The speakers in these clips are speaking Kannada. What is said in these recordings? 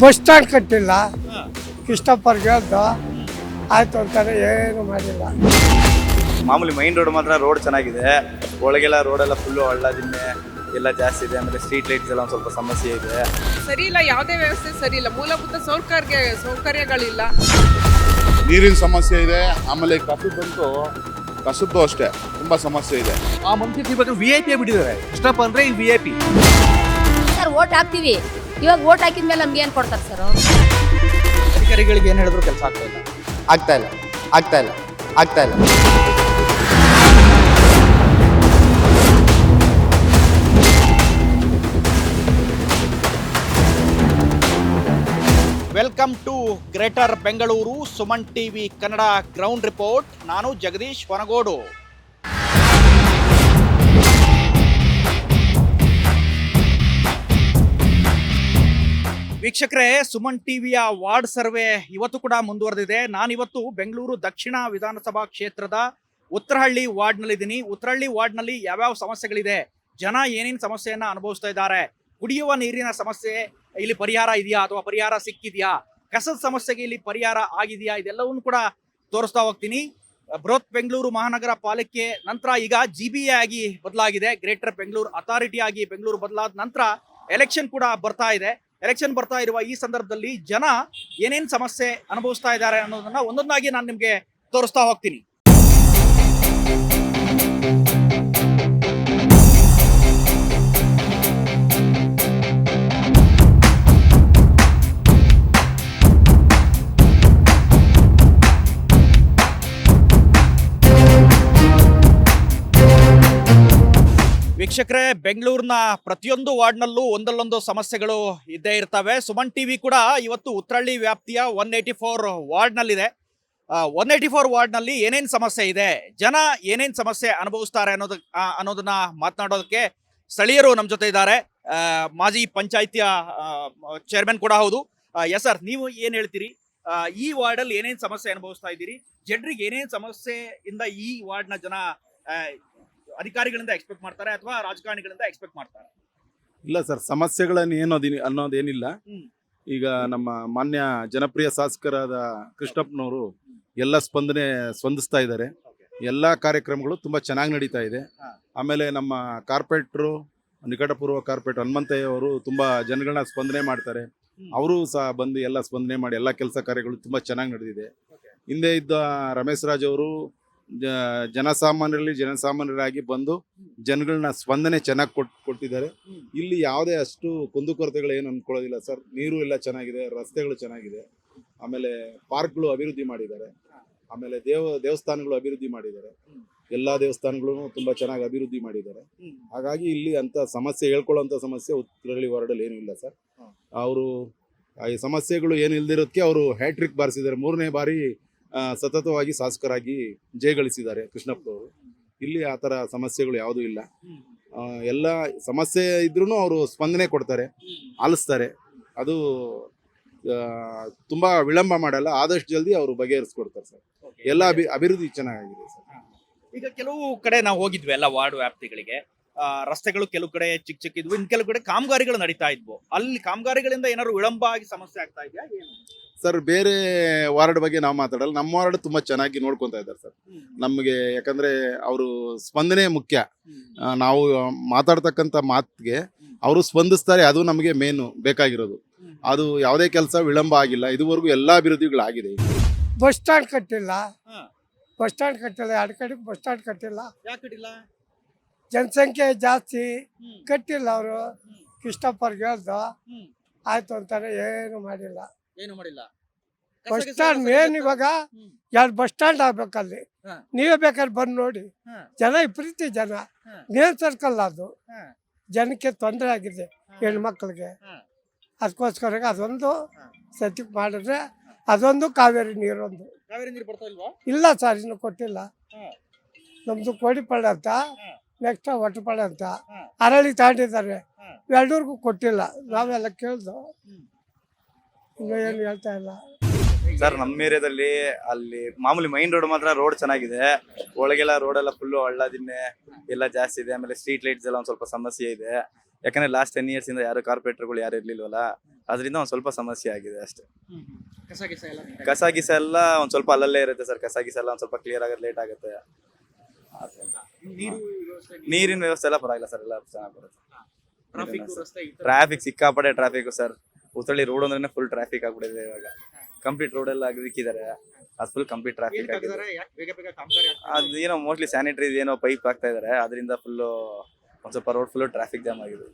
ಬಸ್ ಸ್ಟ್ಯಾಂಡ್ ಕಟ್ಟಿಲ್ಲ. ಕೃಷ್ಣಪ್ಪರ್ಗೆ ಹೇಳ್ದು ಆಯ್ತು ಅಂತಾರೆ, ಏನು ಮಾಡಿಲ್ಲ. ಮಾಮೂಲಿ ಮೈನ್ ರೋಡ್ ಮಾತ್ರ ರೋಡ್ ಚೆನ್ನಾಗಿದೆ. ಒಳಗೆಲ್ಲ ರೋಡೆಲ್ಲ ಫುಲ್ಲು ಹಳ್ಳ ದಿಣ್ಣೆ ಎಲ್ಲ ಜಾಸ್ತಿ ಇದೆ. ಆಮೇಲೆ ಸ್ಟ್ರೀಟ್ ಲೈಟ್ಸ್ ಎಲ್ಲ ಒಂದು ಸ್ವಲ್ಪ ಸಮಸ್ಯೆ ಇದೆ. ಸರಿ ಇಲ್ಲ, ಯಾವುದೇ ವ್ಯವಸ್ಥೆ ಸರಿ ಇಲ್ಲ. ಮೂಲಭೂತ ಸೌಕರ್ಯಗಳಿಲ್ಲ. ನೀರಿನ ಸಮಸ್ಯೆ ಇದೆ. ಆಮೇಲೆ ಕಸದ್ದು ಅಷ್ಟೇ ತುಂಬಾ ಸಮಸ್ಯೆ ಇದೆ. ಆ ಮನುಷ್ಯ ಇವಾಗ VIP ಬಿಟ್ಟಿದ್ದಾರೆ. ಕೃಷ್ಣಪ್ಪ ಅಂದ್ರೆ ಇಲ್ಲಿ VIP. ಸರ್ ಓಟ್ ಹಾಕ್ತೀವಿ, ಇವಾಗ ಓಟ್ ಹಾಕಿದ್ಮೇಲೆ ನಮ್ಗೆ ಏನ್ ಕೊಡ್ತಾರೆ ಸರ್? ಅಧಿಕಾರಿಗಳಿಗೆ ಏನ್ ಹೇಳಿದ್ರು ಕೆಲಸ ಆಗ್ತಾ ಇಲ್ಲ. Welcome to greater Bengaluru Suman TV Kannada ground report. ನಾನು ಜಗದೀಶ್ ಹೊನಗೋಡು. ವೀಕ್ಷಕರೇ, ಸುಮನ್ ಟಿವಿಯ ವಾರ್ಡ್ ಸರ್ವೆ ಇವತ್ತು ಕೂಡ ಮುಂದುವರೆದಿದೆ. ನಾನಿವತ್ತು ಬೆಂಗಳೂರು ದಕ್ಷಿಣ ವಿಧಾನಸಭಾ ಕ್ಷೇತ್ರದ ಉತ್ತರಹಳ್ಳಿ ವಾರ್ಡ್ನಲ್ಲಿದ್ದೀನಿ. ಉತ್ತರಹಳ್ಳಿ ವಾರ್ಡ್ನಲ್ಲಿ ಯಾವ್ಯಾವ ಸಮಸ್ಯೆಗಳಿದೆ, ಜನ ಏನೇನು ಸಮಸ್ಯೆಯನ್ನ ಅನುಭವಿಸ್ತಾ ಇದ್ದಾರೆ, ಕುಡಿಯುವ ನೀರಿನ ಸಮಸ್ಯೆ ಇಲ್ಲಿ ಪರಿಹಾರ ಇದೆಯಾ ಅಥವಾ ಪರಿಹಾರ ಸಿಕ್ಕಿದೆಯಾ, ಕಸದ ಸಮಸ್ಯೆಗೆ ಇಲ್ಲಿ ಪರಿಹಾರ ಆಗಿದೆಯಾ, ಇದೆಲ್ಲವನ್ನು ಕೂಡ ತೋರಿಸ್ತಾ ಹೋಗ್ತೀನಿ. ಬೃಹತ್ ಬೆಂಗಳೂರು ಮಹಾನಗರ ಪಾಲಿಕೆ ನಂತರ ಈಗ GBA ಆಗಿ ಬದಲಾಗಿದೆ. ಗ್ರೇಟರ್ ಬೆಂಗಳೂರು ಅಥಾರಿಟಿ ಆಗಿ ಬೆಂಗಳೂರು ಬದಲಾದ ನಂತರ ಎಲೆಕ್ಷನ್ ಕೂಡ ಬರ್ತಾ ಇದೆ. ಎಲೆಕ್ಷನ್ ಬರ್ತಾ ಇರುವ ಈ ಸಂದರ್ಭದಲ್ಲಿ ಜನ ಏನೇನು ಸಮಸ್ಯೆ ಅನುಭವಿಸ್ತಾ ಇದ್ದಾರೆ ಅನ್ನೋದನ್ನ ಒಂದೊಂದಾಗಿ ನಾನು ನಿಮಗೆ ತೋರಿಸ್ತಾ ಹೋಗ್ತೀನಿ. ವೀಕ್ಷಕರೇ, ಬೆಂಗಳೂರಿನ ಪ್ರತಿಯೊಂದು ವಾರ್ಡ್ನಲ್ಲೂ ಒಂದಲ್ಲೊಂದು ಸಮಸ್ಯೆಗಳು ಇದ್ದೇ ಇರ್ತವೆ. ಸುಮನ್ ಟಿವಿ ಕೂಡ ಇವತ್ತು ಉತ್ತರಹಳ್ಳಿ ವ್ಯಾಪ್ತಿಯ 184 ವಾರ್ಡ್ನಲ್ಲಿದೆ. 184 ವಾರ್ಡ್ನಲ್ಲಿ ಏನೇನು ಸಮಸ್ಯೆ ಇದೆ, ಜನ ಏನೇನು ಸಮಸ್ಯೆ ಅನುಭವಿಸ್ತಾರೆ ಅನ್ನೋದನ್ನ ಮಾತನಾಡೋದಕ್ಕೆ ಸ್ಥಳೀಯರು ನಮ್ಮ ಜೊತೆ ಇದ್ದಾರೆ. ಮಾಜಿ ಪಂಚಾಯಿತಿಯ ಚೇರ್ಮನ್ ಕೂಡ ಹೌದು. ಎಸ್ ಸರ್, ನೀವು ಏನು ಹೇಳ್ತೀರಿ? ಈ ವಾರ್ಡಲ್ಲಿ ಏನೇನು ಸಮಸ್ಯೆ ಅನುಭವಿಸ್ತಾ ಇದ್ದೀರಿ? ಜನರಿಗೆ ಏನೇನು ಸಮಸ್ಯೆಯಿಂದ ಈ ವಾರ್ಡ್ನ ಜನ ಅಧಿಕಾರಿಗಳಿಂದ ಎಕ್ಸ್ಪೆಕ್ಟ್ ಮಾಡ್ತಾರೆ ಅಥವಾ ರಾಜಕಾರಣಿಗಳಿಂದ ಎಕ್ಸ್ಪೆಕ್ಟ್ ಮಾಡ್ತಾರೆ? ಇಲ್ಲ ಸರ್, ಸಮಸ್ಯೆಗಳನ್ನು ಅನ್ನೋದೇನಿಲ್ಲ. ಈಗ ನಮ್ಮ ಮಾನ್ಯ ಜನಪ್ರಿಯ ಶಾಸಕರಾದ ಕೃಷ್ಣಪ್ಪನವರು ಎಲ್ಲ ಸ್ಪಂದಿಸ್ತಾ ಇದ್ದಾರೆ. ಎಲ್ಲ ಕಾರ್ಯಕ್ರಮಗಳು ತುಂಬ ಚೆನ್ನಾಗಿ ನಡೀತಾ ಇದೆ. ಆಮೇಲೆ ನಮ್ಮ ಕಾರ್ಪೊರೇಟ್ರು, ನಿಕಟಪೂರ್ವ ಕಾರ್ಪೊರೇಟ್ ಹನುಮಂತಯ್ಯ ಅವರು ತುಂಬ ಜನಗಳನ್ನ ಸ್ಪಂದನೆ ಮಾಡ್ತಾರೆ. ಅವರು ಸಹ ಬಂದು ಎಲ್ಲ ಸ್ಪಂದನೆ ಮಾಡಿ ಎಲ್ಲ ಕೆಲಸ ಕಾರ್ಯಗಳು ತುಂಬ ಚೆನ್ನಾಗಿ ನಡೆದಿದೆ. ಹಿಂದೆ ಇದ್ದ ರಮೇಶ್ ರಾಜ್ ಅವರು ಜನಸಾಮಾನ್ಯರಾಗಿ ಬಂದು ಜನಗಳನ್ನ ಸ್ಪಂದನೆ ಚೆನ್ನಾಗಿ ಕೊಟ್ಟಿದ್ದಾರೆ. ಇಲ್ಲಿ ಯಾವುದೇ ಅಷ್ಟು ಕುಂದುಕೊರತೆಗಳು ಏನು ಅಂದ್ಕೊಳ್ಳೋದಿಲ್ಲ ಸರ್. ನೀರು ಎಲ್ಲ ಚೆನ್ನಾಗಿದೆ, ರಸ್ತೆಗಳು ಚೆನ್ನಾಗಿದೆ, ಆಮೇಲೆ ಪಾರ್ಕ್ಗಳು ಅಭಿವೃದ್ಧಿ ಮಾಡಿದ್ದಾರೆ, ಆಮೇಲೆ ದೇವಸ್ಥಾನಗಳು ಅಭಿವೃದ್ಧಿ ಮಾಡಿದ್ದಾರೆ. ಎಲ್ಲ ದೇವಸ್ಥಾನಗಳು ತುಂಬ ಚೆನ್ನಾಗಿ ಅಭಿವೃದ್ಧಿ ಮಾಡಿದ್ದಾರೆ. ಹಾಗಾಗಿ ಇಲ್ಲಿ ಅಂತ ಸಮಸ್ಯೆ ಹೇಳ್ಕೊಳ್ಳೋಂಥ ಸಮಸ್ಯೆ ಉತ್ತರಹಳ್ಳಿ ವಾರ್ಡಲ್ಲಿ ಏನೂ ಇಲ್ಲ ಸರ್. ಅವರು ಈ ಸಮಸ್ಯೆಗಳು ಏನು ಇಲ್ದಿರೋದಕ್ಕೆ ಅವರು ಹ್ಯಾಟ್ರಿಕ್ ಬಾರಿಸಿದ್ದಾರೆ. 3ನೇ ಬಾರಿ ಸತತವಾಗಿ ಶಾಸಕರಾಗಿ ಜಯಗಳಿಸಿದ್ದಾರೆ ಕೃಷ್ಣಪ್ಪನವರು. ಇಲ್ಲಿ ಆ ಥರ ಸಮಸ್ಯೆಗಳು ಯಾವುದೂ ಇಲ್ಲ. ಎಲ್ಲ ಸಮಸ್ಯೆ ಇದ್ರೂ ಅವರು ಸ್ಪಂದನೆ ಕೊಡ್ತಾರೆ, ಆಲಿಸ್ತಾರೆ. ಅದು ತುಂಬ ವಿಳಂಬ ಮಾಡಲ್ಲ, ಆದಷ್ಟು ಜಲ್ದಿ ಅವರು ಬಗೆಹರಿಸ್ಕೊಡ್ತಾರೆ ಸರ್. ಎಲ್ಲ ಅಭಿವೃದ್ಧಿ ಚೆನ್ನಾಗಿದೆ ಸರ್. ಈಗ ಕೆಲವು ಕಡೆ ನಾವು ಹೋಗಿದ್ವಿ ಎಲ್ಲ ವಾರ್ಡ್ ವ್ಯಾಪ್ತಿಗಳಿಗೆ. ರಸ್ತೆಗಳು ಕೆಲವು ಕಡೆ ಚಿಕ್ಕ ಚಿಕ್ಕ ಇದ್ವು, ಇನ್ನು ಕೆಲವು ಕಡೆ ಕಾಮಗಾರಿಗಳು ನಡೀತಾ ಇದ್ವು. ಅಲ್ಲಿ ಕಾಮಗಾರಿಗಳಿಂದ ಏನಾದ್ರು ವಿಳಂಬ ಆಗಿ ಸಮಸ್ಯೆ ಆಗ್ತಾ ಇದೆಯಾ ಏನು? ಸರ್, ಬೇರೆ ವಾರ್ಡ್ ಬಗ್ಗೆ ನಾವು ಮಾತಾಡಲ್ಲ. ನಮ್ಮ ವಾರ್ಡ್ ತುಂಬ ಚೆನ್ನಾಗಿ ನೋಡ್ಕೊತಾ ಇದ್ದಾರೆ ಸರ್. ನಮಗೆ ಯಾಕಂದರೆ ಅವರು ಸ್ಪಂದನೆ ಮುಖ್ಯ. ನಾವು ಮಾತಾಡ್ತಕ್ಕಂಥ ಮಾತಿಗೆ ಅವರು ಸ್ಪಂದಿಸ್ತಾರೆ, ಅದು ನಮಗೆ ಮೇನು ಬೇಕಾಗಿರೋದು. ಅದು ಯಾವುದೇ ಕೆಲಸ ವಿಳಂಬ ಆಗಿಲ್ಲ. ಇದುವರೆಗೂ ಎಲ್ಲ ಅಭಿವೃದ್ಧಿಗಳಾಗಿದೆ. ಬಸ್ ಸ್ಟ್ಯಾಂಡ್ ಕಟ್ಟಿಲ್ಲ. ಎರಡು ಕಡೆಗೆ ಬಸ್ ಸ್ಟ್ಯಾಂಡ್ ಕಟ್ಟಿಲ್ಲ. ಯಾಕೆ ಕಟ್ಟಿಲ್ಲ? ಜನಸಂಖ್ಯೆ ಜಾಸ್ತಿ, ಕಟ್ಟಿಲ್ಲ. ಅವರು ಕೃಷ್ಣಪ್ಪರ್ಗೆ ಹೇಳ್ದು ಆಯ್ತು ಅಂತಾರೆ, ಏನು ಮಾಡಿಲ್ಲ. ಬಸ್ ಸ್ಟ್ಯಾಂಡ್ ಮೇನ್ ಇವಾಗ 2 ಬಸ್ ಸ್ಟ್ಯಾಂಡ್ ಆಗ್ಬೇಕಲ್ಲಿ. ನೀವೇ ಬೇಕಾದ್ರೆ ಬಂದು ನೋಡಿ. ಜನ ವಿಪರೀತ ಜನ. ನೇರ್ ಸರ್ಕಲ್ ಅದು. ಜನಕ್ಕೆ ತೊಂದರೆ ಆಗಿದೆ, ಹೆಣ್ಮಕ್ಳಿಗೆ. ಅದಕ್ಕೋಸ್ಕರ ಅದೊಂದು ಸದ್ಯಕ್ಕೆ ಮಾಡಿದ್ರೆ ಅದೊಂದು ಕಾವೇರಿ ನೀರೊಂದು ಇಲ್ಲ ಸರ್, ಇನ್ನು ಕೊಟ್ಟಿಲ್ಲ. ನಮ್ದು ಕೋಡಿಪಾಳ್ಯ ಅಂತ, ನೆಕ್ಸ್ಟ್ ಒಟ್ಟಪಾಳ್ಯ ಅಂತ ಅರಳಿ ತಾಂಡಿದ್ದಾರೆ. ಎರಡೂರ್ಗೂ ಕೊಟ್ಟಿಲ್ಲ. ನಾವೆಲ್ಲ ಕೇಳ್ದು ಇನ್ನು ಏನು ಹೇಳ್ತಾ ಇಲ್ಲ ಸರ್. ನಮ್ಮ ಏರಿಯಾದಲ್ಲಿ ಅಲ್ಲಿ ಮಾಮೂಲಿ ಮೈನ್ ರೋಡ್ ಮಾತ್ರ ರೋಡ್ ಚೆನ್ನಾಗಿದೆ. ಒಳಗೆಲ್ಲ ರೋಡೆಲ್ಲ ಫುಲ್ಲು ಹಳ್ಳ ದಿಣ್ಣೆ ಎಲ್ಲ ಜಾಸ್ತಿ ಇದೆ. ಆಮೇಲೆ ಸ್ಟ್ರೀಟ್ ಲೈಟ್ಸ್ ಎಲ್ಲ ಒಂದು ಸ್ವಲ್ಪ ಸಮಸ್ಯೆ ಇದೆ. ಯಾಕಂದ್ರೆ ಲಾಸ್ಟ್ 10 years ಇಂದ ಯಾರು ಕಾರ್ಪೊರೇಟರ್ಗಳು ಯಾರು ಇರ್ಲಿಲ್ವಲ್ಲ. ಅದರಿಂದ ಒಂದು ಸ್ವಲ್ಪ ಸಮಸ್ಯೆ ಆಗಿದೆ ಅಷ್ಟೇ. ಕಸ ಗಿಸ ಎಲ್ಲ ಕಸ ಗಿಸ ಎಲ್ಲ ಒಂದು ಸ್ವಲ್ಪ ಅಲ್ಲಲ್ಲೇ ಇರುತ್ತೆ ಸರ್. ಕಸ ಗಿಸ ಎಲ್ಲ ಒಂದು ಸ್ವಲ್ಪ ಕ್ಲಿಯರ್ ಆಗೋದು ಲೇಟ್ ಆಗುತ್ತೆ. ನೀರು ವ್ಯವಸ್ಥೆ, ನೀರಿನ ವ್ಯವಸ್ಥೆ ಎಲ್ಲ ಪರವಾಗಿಲ್ಲ ಸರ್, ಎಲ್ಲ ಚೆನ್ನಾಗಿ ಬರುತ್ತೆ. ಟ್ರಾಫಿಕ್ ವ್ಯವಸ್ಥೆ ಈ ತರ ಟ್ರಾಫಿಕ್ ಸಿಕ್ಕಾಪಟ್ಟೆ ಟ್ರಾಫಿಕ್ ಸರ್. ಉತ್ತಳ್ಳಿ ರೋಡ್ ಅಂದ್ರೆ ಫುಲ್ ಟ್ರಾಫಿಕ್ ಆಗ್ಬಿಟ್ಟಿದೆ ಇವಾಗ. ಕಂಪ್ಲೀಟ್ ರೋಡ್ ಎಲ್ಲ ಅಗದಿಕ್ಕಿದ್ದಾರೆ, ಅದು ಫುಲ್ ಕಂಪ್ಲೀಟ್ ಟ್ರಾಫಿಕ್ ಏನಕ್ಕೆ ಆಗಿದೆ. ಹಾಕಿದ್ದಾರೆ? ಯಾಕೆ ಬೇಗ ಬೇಗ ಕಾಮಗಾರಿ ಆಗ್ತಾ ಇದೆ? ಅದು ಏನೋ ಮೋಸ್ಟ್ಲಿ ಸ್ಯಾನಿಟರಿ ಏನೋ ಪೈಪ್ ಹಾಕ್ತಾ ಇದಾರೆ, ಅದರಿಂದ ಫುಲ್ಲು ಒಂದು ಸ್ವಲ್ಪ ರೋಡ್ ಫುಲ್ಲು ಟ್ರಾಫಿಕ್ ಜಾಮ್ ಆಗಿದೆ.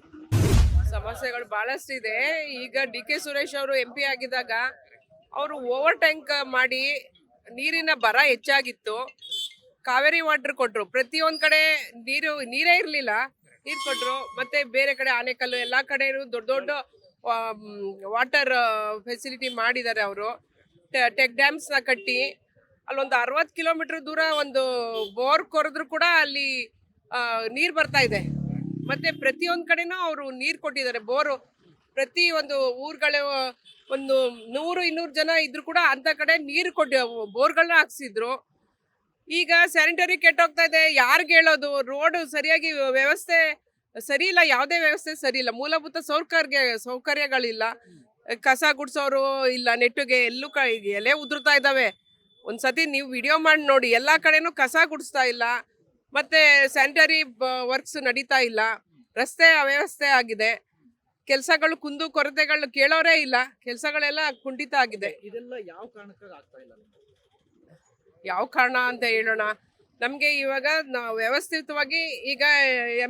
ಸಮಸ್ಯೆಗಳು ಬಹಳಷ್ಟು ಇದೆ. ಈಗ ಡಿ ಕೆ ಸುರೇಶ್ ಅವರು MP ಆಗಿದ್ದಾಗ ಅವರು ಓವರ್ ಟ್ಯಾಂಕ್ ಮಾಡಿ ನೀರಿನ ಬರ ಹೆಚ್ಚಾಗಿತ್ತು. ಕಾವೇರಿ ವಾಟರ್ ಕೊಟ್ರು, ಪ್ರತಿಯೊಂದ್ ಕಡೆ ನೀರೇ ಇರ್ಲಿಲ್ಲ, ನೀರ್ ಕೊಟ್ರು. ಮತ್ತೆ ಬೇರೆ ಕಡೆ ಆನೆಕಲ್ಲು ಎಲ್ಲಾ ಕಡೆ ದೊಡ್ಡ ದೊಡ್ಡ ವಾಟರ್ ಫೆಸಿಲಿಟಿ ಮಾಡಿದ್ದಾರೆ ಅವರು. ಟೆಕ್ ಡ್ಯಾಮ್ಸ್ ನ ಕಟ್ಟಿ ಅಲ್ಲೊಂದು 60 ಕಿಲೋಮೀಟರ್ ದೂರ ಒಂದು ಬೋರ್ ಕೊರೆದ್ರು ಕೂಡ ಅಲ್ಲಿ ನೀರ್ ಬರ್ತಾ ಇದೆ. ಮತ್ತೆ ಪ್ರತಿಯೊಂದ್ ಕಡೆನೂ ಅವರು ನೀರ್ ಕೊಟ್ಟಿದ್ದಾರೆ. ಬೋರು ಪ್ರತಿ ಒಂದು ಊರುಗಳು ಒಂದು 100-200 ಜನ ಇದ್ರು ಕೂಡ ಅಂತ ಕಡೆ ನೀರು ಬೋರ್ಗಳನ್ನ ಹಾಕ್ಸಿದ್ರು. ಈಗ ಸ್ಯಾನಿಟರಿ ಕೆಟ್ಟೋಗ್ತಾ ಇದೆ, ಯಾರಿಗೆ ಹೇಳೋದು? ರೋಡ್ ಸರಿಯಾಗಿ ವ್ಯವಸ್ಥೆ ಸರಿ ಇಲ್ಲ, ಯಾವುದೇ ವ್ಯವಸ್ಥೆ ಸರಿ ಇಲ್ಲ. ಮೂಲಭೂತ ಸೌಕರ್ಯಗಳಿಲ್ಲ. ಕಸ ಗುಡ್ಸೋರು ಇಲ್ಲ, ನೆಟ್ಟುಗೆ ಎಲ್ಲೂ ಎಲೆ ಉದುರ್ತಾ ಇದ್ದಾವೆ. ಒಂದ್ಸತಿ ನೀವು ವಿಡಿಯೋ ಮಾಡಿ ನೋಡಿ, ಎಲ್ಲಾ ಕಡೆನೂ ಕಸ ಗುಡಿಸ್ತಾ ಇಲ್ಲ. ಮತ್ತೆ ಸ್ಯಾನಿಟರಿ ವರ್ಕ್ಸ್ ನಡೀತಾ ಇಲ್ಲ. ರಸ್ತೆ ಅವ್ಯವಸ್ಥೆ ಆಗಿದೆ. ಕೆಲಸಗಳು ಕುಂದು ಕೊರತೆಗಳು ಕೇಳೋರೇ ಇಲ್ಲ. ಕೆಲಸಗಳೆಲ್ಲ ಕುಂಠಿತ ಆಗಿದೆ. ಇದೆಲ್ಲ ಯಾವ ಕಾರಣಕ್ಕಾಗಿ ಆಗ್ತಾ ಇಲ್ಲ? ಯಾವ ಕಾರಣ ಅಂತ ಹೇಳೋಣ. ನಮಗೆ ಇವಾಗ ವ್ಯವಸ್ಥಿತವಾಗಿ ಈಗ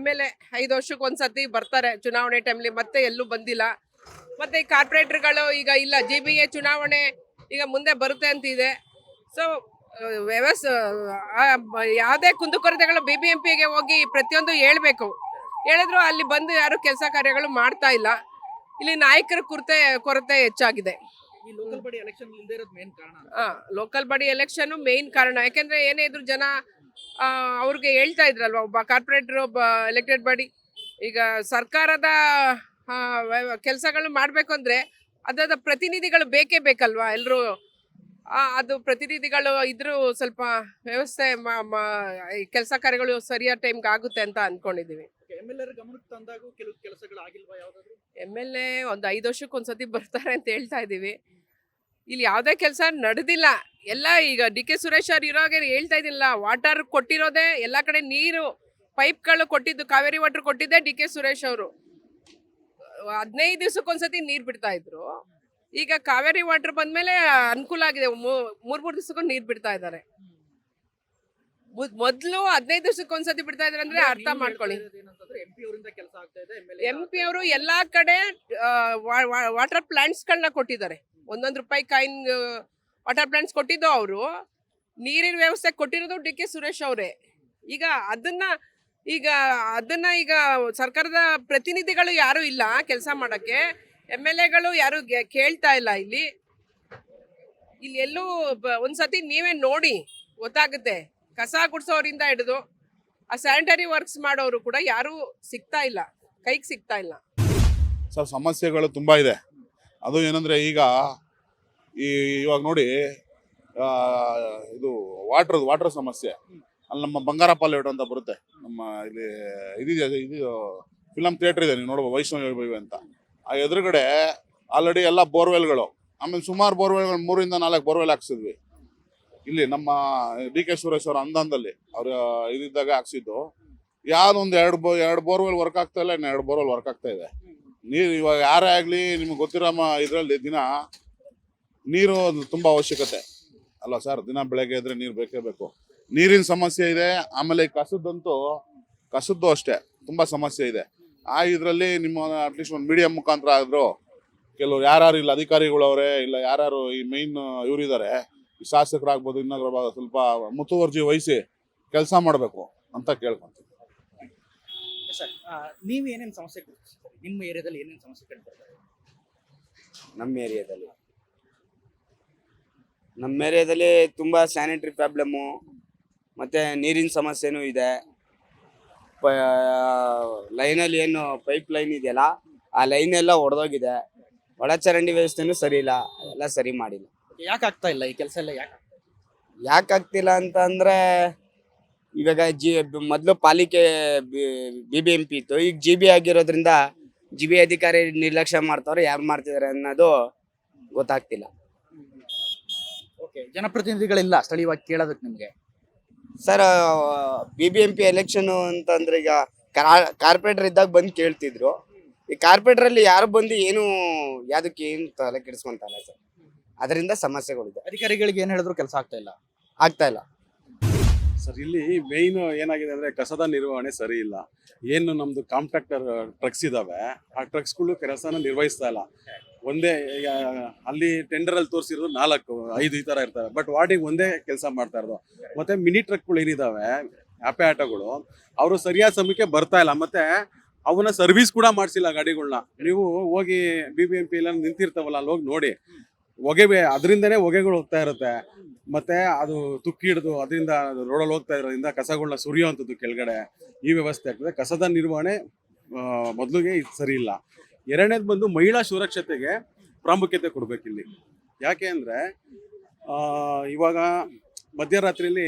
MLA 5 ವರ್ಷಕ್ಕೆ ಒಂದ್ಸತಿ ಬರ್ತಾರೆ ಚುನಾವಣೆ ಟೈಮ್ಲಿ, ಮತ್ತೆ ಎಲ್ಲೂ ಬಂದಿಲ್ಲ. ಮತ್ತೆ ಈ ಕಾರ್ಪೊರೇಟರ್ಗಳು ಈಗ ಇಲ್ಲ, GBA ಚುನಾವಣೆ ಈಗ ಮುಂದೆ ಬರುತ್ತೆ ಅಂತಿದೆ. ಸೊ ಯಾವುದೇ ಕುಂದುಕೊರತೆಗಳು BBMPಗೆ ಹೋಗಿ ಪ್ರತಿಯೊಂದು ಹೇಳ್ಬೇಕು. ಹೇಳಿದ್ರು ಅಲ್ಲಿ ಬಂದು ಯಾರು ಕೆಲಸ ಕಾರ್ಯಗಳು ಮಾಡ್ತಾ ಇಲ್ಲ. ಇಲ್ಲಿ ನಾಯಕರ ಕೊರತೆ ಹೆಚ್ಚಾಗಿದೆ. ಈ ಲೋಕಲ್ ಬಾಡಿ ಎಲೆಕ್ಷನ್ ಇಲ್ಲದೆ ಇರೋದು ಮೇನ್ ಕಾರಣ. ಲೋಕಲ್ ಬಾಡಿ ಎಲೆಕ್ಷನ್ ಮೇನ್ ಕಾರಣ. ಯಾಕೆಂದ್ರೆ ಏನೇ ಇದ್ರು ಜನ ಅವ್ರಿಗೆ ಹೇಳ್ತಾ ಇದ್ರಲ್ವಾ, ಒಬ್ಬ ಕಾರ್ಪೊರೇಟರ್, ಒಬ್ಬ ಎಲೆಕ್ಟೆಡ್ ಬಾಡಿ. ಈಗ ಸರ್ಕಾರದ ಕೆಲಸಗಳು ಮಾಡ್ಬೇಕು ಅಂದ್ರೆ ಅದಾದ ಪ್ರತಿನಿಧಿಗಳು ಬೇಕೇ ಬೇಕಲ್ವಾ ಎಲ್ರು. ಅದು ಪ್ರತಿನಿಧಿಗಳು ಇದ್ರೂ ಸ್ವಲ್ಪ ವ್ಯವಸ್ಥೆ ಕೆಲಸ ಕಾರ್ಯಗಳು ಸರಿಯಾದ ಟೈಮ್ಗೆ ಆಗುತ್ತೆ ಅಂತ ಅನ್ಕೊಂಡಿದೀವಿ. MLA ಗಮನಕ್ಕೆ ತಂದಾಗೂ ಕೆಲವು ಕೆಲಸಗಳು ಆಗಿಲ್ವಾ ಯಾವ್ದಾದ್ರು? MLA ಒಂದು 5 ವರ್ಷಕ್ಕೆ ಒಂದ್ಸತಿ ಬರ್ತಾರೆ ಅಂತ ಹೇಳ್ತಾ ಇದೀವಿ. ಇಲ್ಲಿ ಯಾವುದೇ ಕೆಲಸ ನಡೆದಿಲ್ಲ. ಎಲ್ಲ ಈಗ ಡಿ ಕೆ ಸುರೇಶ್ ಅವ್ರು ಇರೋಗೆ ಹೇಳ್ತಾ ಇದ್ದಿಲ್ಲ, ವಾಟರ್ ಕೊಟ್ಟಿರೋದೇ ಎಲ್ಲ ಕಡೆ ನೀರು ಪೈಪ್ಗಳು ಕೊಟ್ಟಿದ್ದು, ಕಾವೇರಿ ವಾಟರ್ ಕೊಟ್ಟಿದ್ದೆ ಡಿ ಕೆ ಸುರೇಶ್ ಅವರು. 15 ದಿವಸಕ್ಕೊಂದ್ಸತಿ ನೀರ್ ಬಿಡ್ತಾ ಇದ್ರು. ಈಗ ಕಾವೇರಿ ವಾಟರ್ ಬಂದ್ಮೇಲೆ ಅನುಕೂಲ ಆಗಿದೆ. 3 ದಿವಸಕ್ಕೂ ನೀರ್ ಬಿಡ್ತಾ ಇದ್ದಾರೆ. ಮೊದ್ಲು 15 ದಿವಸಕ್ಕೊಂದ್ಸತಿ ಬಿಡ್ತಾ ಇದ್ರೆ ಅಂದ್ರೆ ಅರ್ಥ ಮಾಡ್ಕೊಳ್ಳಿ. MP ಅವರಿಂದ ಕೆಲಸ ಆಗ್ತಾ ಇದೆ. MP ಅವರು ಎಲ್ಲಾ ಕಡೆ ವಾಟರ್ ಪ್ಲಾಂಟ್ಸ್ ಗಳನ್ನ ಕೊಟ್ಟಿದ್ದಾರೆ. 1 ರೂಪಾಯಿ ಕಾಯಿನ್ ವಾಟರ್ ಪ್ಲಾಂಟ್ಸ್ ಕೊಟ್ಟಿದ್ದು ಅವರು. ನೀರಿನ ವ್ಯವಸ್ಥೆ ಕೊಟ್ಟಿರೋದು ಡಿ ಕೆ ಸುರೇಶ್ ಅವರೇ. ಈಗ ಅದನ್ನ ಸರ್ಕಾರದ ಪ್ರತಿನಿಧಿಗಳು ಯಾರು ಇಲ್ಲ ಕೆಲಸ ಮಾಡಕ್ಕೆ. MLAಗಳು ಯಾರು ಕೇಳ್ತಾ ಇಲ್ಲ. ಇಲ್ಲಿ ಎಲ್ಲೂ ಒಂದ್ಸತಿ ನೀವೇ ನೋಡಿ ಗೊತ್ತಾಗುತ್ತೆ. ಕಸ ಗುಡ್ಸೋರಿಂದ ಹಿಡಿದು ಆ ಸ್ಯಾನಿಟರಿ ವರ್ಕ್ಸ್ ಮಾಡೋರು ಕೂಡ ಯಾರು ಸಿಗ್ತಾ ಇಲ್ಲ, ಕೈಗೆ ಸಿಗ್ತಾ ಇಲ್ಲ. ಸರ್ ಸಮಸ್ಯೆಗಳು ತುಂಬ ಇದೆ. ಅದು ಏನಂದರೆ ಇವಾಗ ನೋಡಿ, ಇದು ವಾಟರ್ ಸಮಸ್ಯೆ. ಅಲ್ಲಿ ನಮ್ಮ ಬಂಗಾರಪಾಳ್ಯ ಅಂತ ಬರುತ್ತೆ, ನಮ್ಮ ಇಲ್ಲಿ ಇದು ಫಿಲಮ್ ಥಿಯೇಟರ್ ಇದೆ, ನೀವು ನೋಡ್ಬೋದು, ವೈಷ್ಣವಿ ಅಂತ. ಆ ಎದುರುಗಡೆ ಆಲ್ರೆಡಿ ಎಲ್ಲ ಬೋರ್ವೆಲ್ಗಳು, ಆಮೇಲೆ ಸುಮಾರು ಬೋರ್ವೆಲ್ಗಳು 3-4 ಬೋರ್ವೆಲ್ ಹಾಕ್ಸಿದ್ವಿ. ಇಲ್ಲಿ ನಮ್ಮ ಡಿ ಕೆ ಸುರೇಶ್ ಅವರ ಅಂದಂದಲ್ಲಿ ಅವ್ರ ಇದ್ದಾಗ ಹಾಕ್ಸಿದ್ದು. ಯಾವ್ದೊಂದು ಎರಡು ಬೋರ್ವೆಲ್ ವರ್ಕ್ ಆಗ್ತಾ ಇಲ್ಲ, ಇನ್ನು 2 ಬೋರ್ವೆಲ್ ವರ್ಕ್ ಆಗ್ತಾ ಇದೆ. ನೀರು ಇವಾಗ ಯಾರೇ ಆಗಲಿ ನಿಮ್ಗೆ ಗೊತ್ತಿರೋ ಇದರಲ್ಲಿ ದಿನ ನೀರು ತುಂಬ ಅವಶ್ಯಕತೆ ಅಲ್ಲ ಸರ್. ದಿನ ಬೆಳಗ್ಗೆ ಇದ್ರೆ ನೀರು ಬೇಕೇ ಬೇಕು. ನೀರಿನ ಸಮಸ್ಯೆ ಇದೆ. ಆಮೇಲೆ ಕಸದ್ದು ಅಷ್ಟೇ ತುಂಬ ಸಮಸ್ಯೆ ಇದೆ. ಇದರಲ್ಲಿ ನಿಮ್ಮ ಅಟ್ಲೀಸ್ಟ್ ಒಂದು ಮೀಡಿಯಂ ಮುಖಾಂತರ ಆದರೂ ಕೆಲವರು ಯಾರು ಇಲ್ಲ, ಅಧಿಕಾರಿಗಳವರೇ ಇಲ್ಲ, ಯಾರು ಈ ಮೇಯ್ನ್ ಇವರಿದ್ದಾರೆ, ಈ ಶಾಸಕರಾಗ್ಬೋದು, ಇನ್ನೊಬ್ಬರು ಸ್ವಲ್ಪ ಮುತುವರ್ಜಿ ವಹಿಸಿ ಕೆಲಸ ಮಾಡಬೇಕು ಅಂತ ಕೇಳ್ಕೊಂತೀವಿ. ಸರ್, ನೀವು ಏನೇನು ಸಮಸ್ಯೆ ಗುರುತಿಸ್ತೀರಿ? ನಿಮ್ಮ ಏರಿಯಾದಲ್ಲಿ ಏನೇನು ಸಮಸ್ಯೆ ಕಂಡುಬರ್ತದೆ? ನಮ್ಮ ಏರಿಯಾದಲ್ಲಿ ತುಂಬ ಸ್ಯಾನಿಟರಿ ಪ್ರಾಬ್ಲಮ್ಮು ಮತ್ತು ನೀರಿನ ಸಮಸ್ಯೆನೂ ಇದೆ. ಲೈನಲ್ಲಿ ಏನು ಪೈಪ್ ಲೈನ್ ಇದೆಯಲ್ಲ, ಆ ಲೈನ್ ಎಲ್ಲ ಒಡೆದೋಗಿದೆ. ಒಳಚರಂಡಿ ವ್ಯವಸ್ಥೆನೂ ಸರಿ ಇಲ್ಲ, ಎಲ್ಲ ಸರಿ ಮಾಡಿಲ್ಲ. ಯಾಕೆ ಆಗ್ತಾ ಇಲ್ಲ ಈ ಕೆಲಸ ಎಲ್ಲ? ಯಾಕೆ ಆಗ್ತಿಲ್ಲ ಅಂತ ಅಂದರೆ, ಇವಾಗ ಮೊದಲು ಪಾಲಿಕೆ BBMP ಇತ್ತು, ಈಗ GB ಆಗಿರೋದ್ರಿಂದ ಜಿ.ಬಿ ಅಧಿಕಾರಿ ನಿರ್ಲಕ್ಷ್ಯ ಮಾಡ್ತಾವ್ರೆ, ಯಾರು ಮಾಡ್ತಿದಾರೆ ಅನ್ನೋದು ಗೊತ್ತಾಗ್ತಿಲ್ಲ. ಜನಪ್ರತಿನಿಧಿಗಳಿಲ್ಲ ಸ್ಥಳೀಯವಾಗಿ ಕೇಳೋದಕ್ಕೆ ನಿಮ್ಗೆ? ಸರ್, BBMP ಎಲೆಕ್ಷನ್ ಅಂತಂದ್ರೆ ಈಗ ಕಾರ್ಪೊರೇಟರ್ ಇದ್ದಾಗ ಬಂದು ಕೇಳ್ತಿದ್ರು. ಈ ಕಾರ್ಪೊರೇಟರ್ ಅಲ್ಲಿ ಯಾರು ಬಂದು ಯಾವ್ದಕ್ಕೆ ಏನು ತಲೆ ಕೆಡಿಸ್ಕೊಂತಾರೆ ಸರ್, ಅದರಿಂದ ಸಮಸ್ಯೆಗಳಿದೆ. ಅಧಿಕಾರಿಗಳಿಗೆ ಏನ್ ಹೇಳಿದ್ರು ಕೆಲಸ ಆಗ್ತಾ ಇಲ್ಲ. ಸರ್, ಇಲ್ಲಿ ಮೇಯ್ನ್ ಏನಾಗಿದೆ ಅಂದ್ರೆ ಕಸದ ನಿರ್ವಹಣೆ ಸರಿ ಇಲ್ಲ. ಏನು ನಮ್ದು ಕಾಂಟ್ರಾಕ್ಟರ್ ಟ್ರಕ್ಸ್ ಇದಾವೆ, ಆ ಟ್ರಕ್ಸ್ಗಳು ಕೆಲಸನ ನಿರ್ವಹಿಸ್ತಾ ಇಲ್ಲ. ಒಂದೇ ಈಗ ಅಲ್ಲಿ ಟೆಂಡರ್ ಅಲ್ಲಿ ತೋರಿಸಿರೋದು 4, 5 ಈ ತರ ಇರ್ತವೆ, ಬಟ್ ವಾರ್ಡಿಗೆ ಒಂದೇ ಕೆಲಸ ಮಾಡ್ತಾ ಇರೋದು. ಮತ್ತೆ ಮಿನಿ ಟ್ರಕ್ಗಳು ಏನಿದಾವೆ, ಆಪೆ ಆಟೋಗಳು, ಅವರು ಸರಿಯಾದ ಸಮಯಕ್ಕೆ ಬರ್ತಾ ಇಲ್ಲ. ಮತ್ತೆ ಅವನ್ನ ಸರ್ವಿಸ್ ಕೂಡ ಮಾಡಿಸಿಲ್ಲ ಗಾಡಿಗಳನ್ನ. ನೀವು ಹೋಗಿ BBMP ಎಲ್ಲ ನಿಂತಿರ್ತಾವಲ್ಲ, ಅಲ್ಲಿ ಹೋಗಿ ನೋಡಿ, ಅದರಿಂದನೇ ಹೊಗೆಗಳು ಹೋಗ್ತಾ ಇರುತ್ತೆ. ಮತ್ತೆ ಅದು ತುಕ್ಕಿ ಹಿಡಿದು ಅದರಿಂದ ರೋಡಲ್ಲಿ ಹೋಗ್ತಾ ಇರೋದ್ರಿಂದ ಕಸಗಳನ್ನ ಸುರಿಯುವಂಥದ್ದು ಕೆಳಗಡೆ, ಈ ವ್ಯವಸ್ಥೆ ಆಗ್ತದೆ. ಕಸದ ನಿರ್ವಹಣೆ ಮೊದಲಿಗೆ ಸರಿ ಇಲ್ಲ. ಎರಡನೇದು ಬಂದು ಮಹಿಳಾ ಸುರಕ್ಷತೆಗೆ ಪ್ರಾಮುಖ್ಯತೆ ಕೊಡ್ಬೇಕಿಲ್ಲಿ. ಯಾಕೆ ಅಂದರೆ ಇವಾಗ ಮಧ್ಯರಾತ್ರಿಯಲ್ಲಿ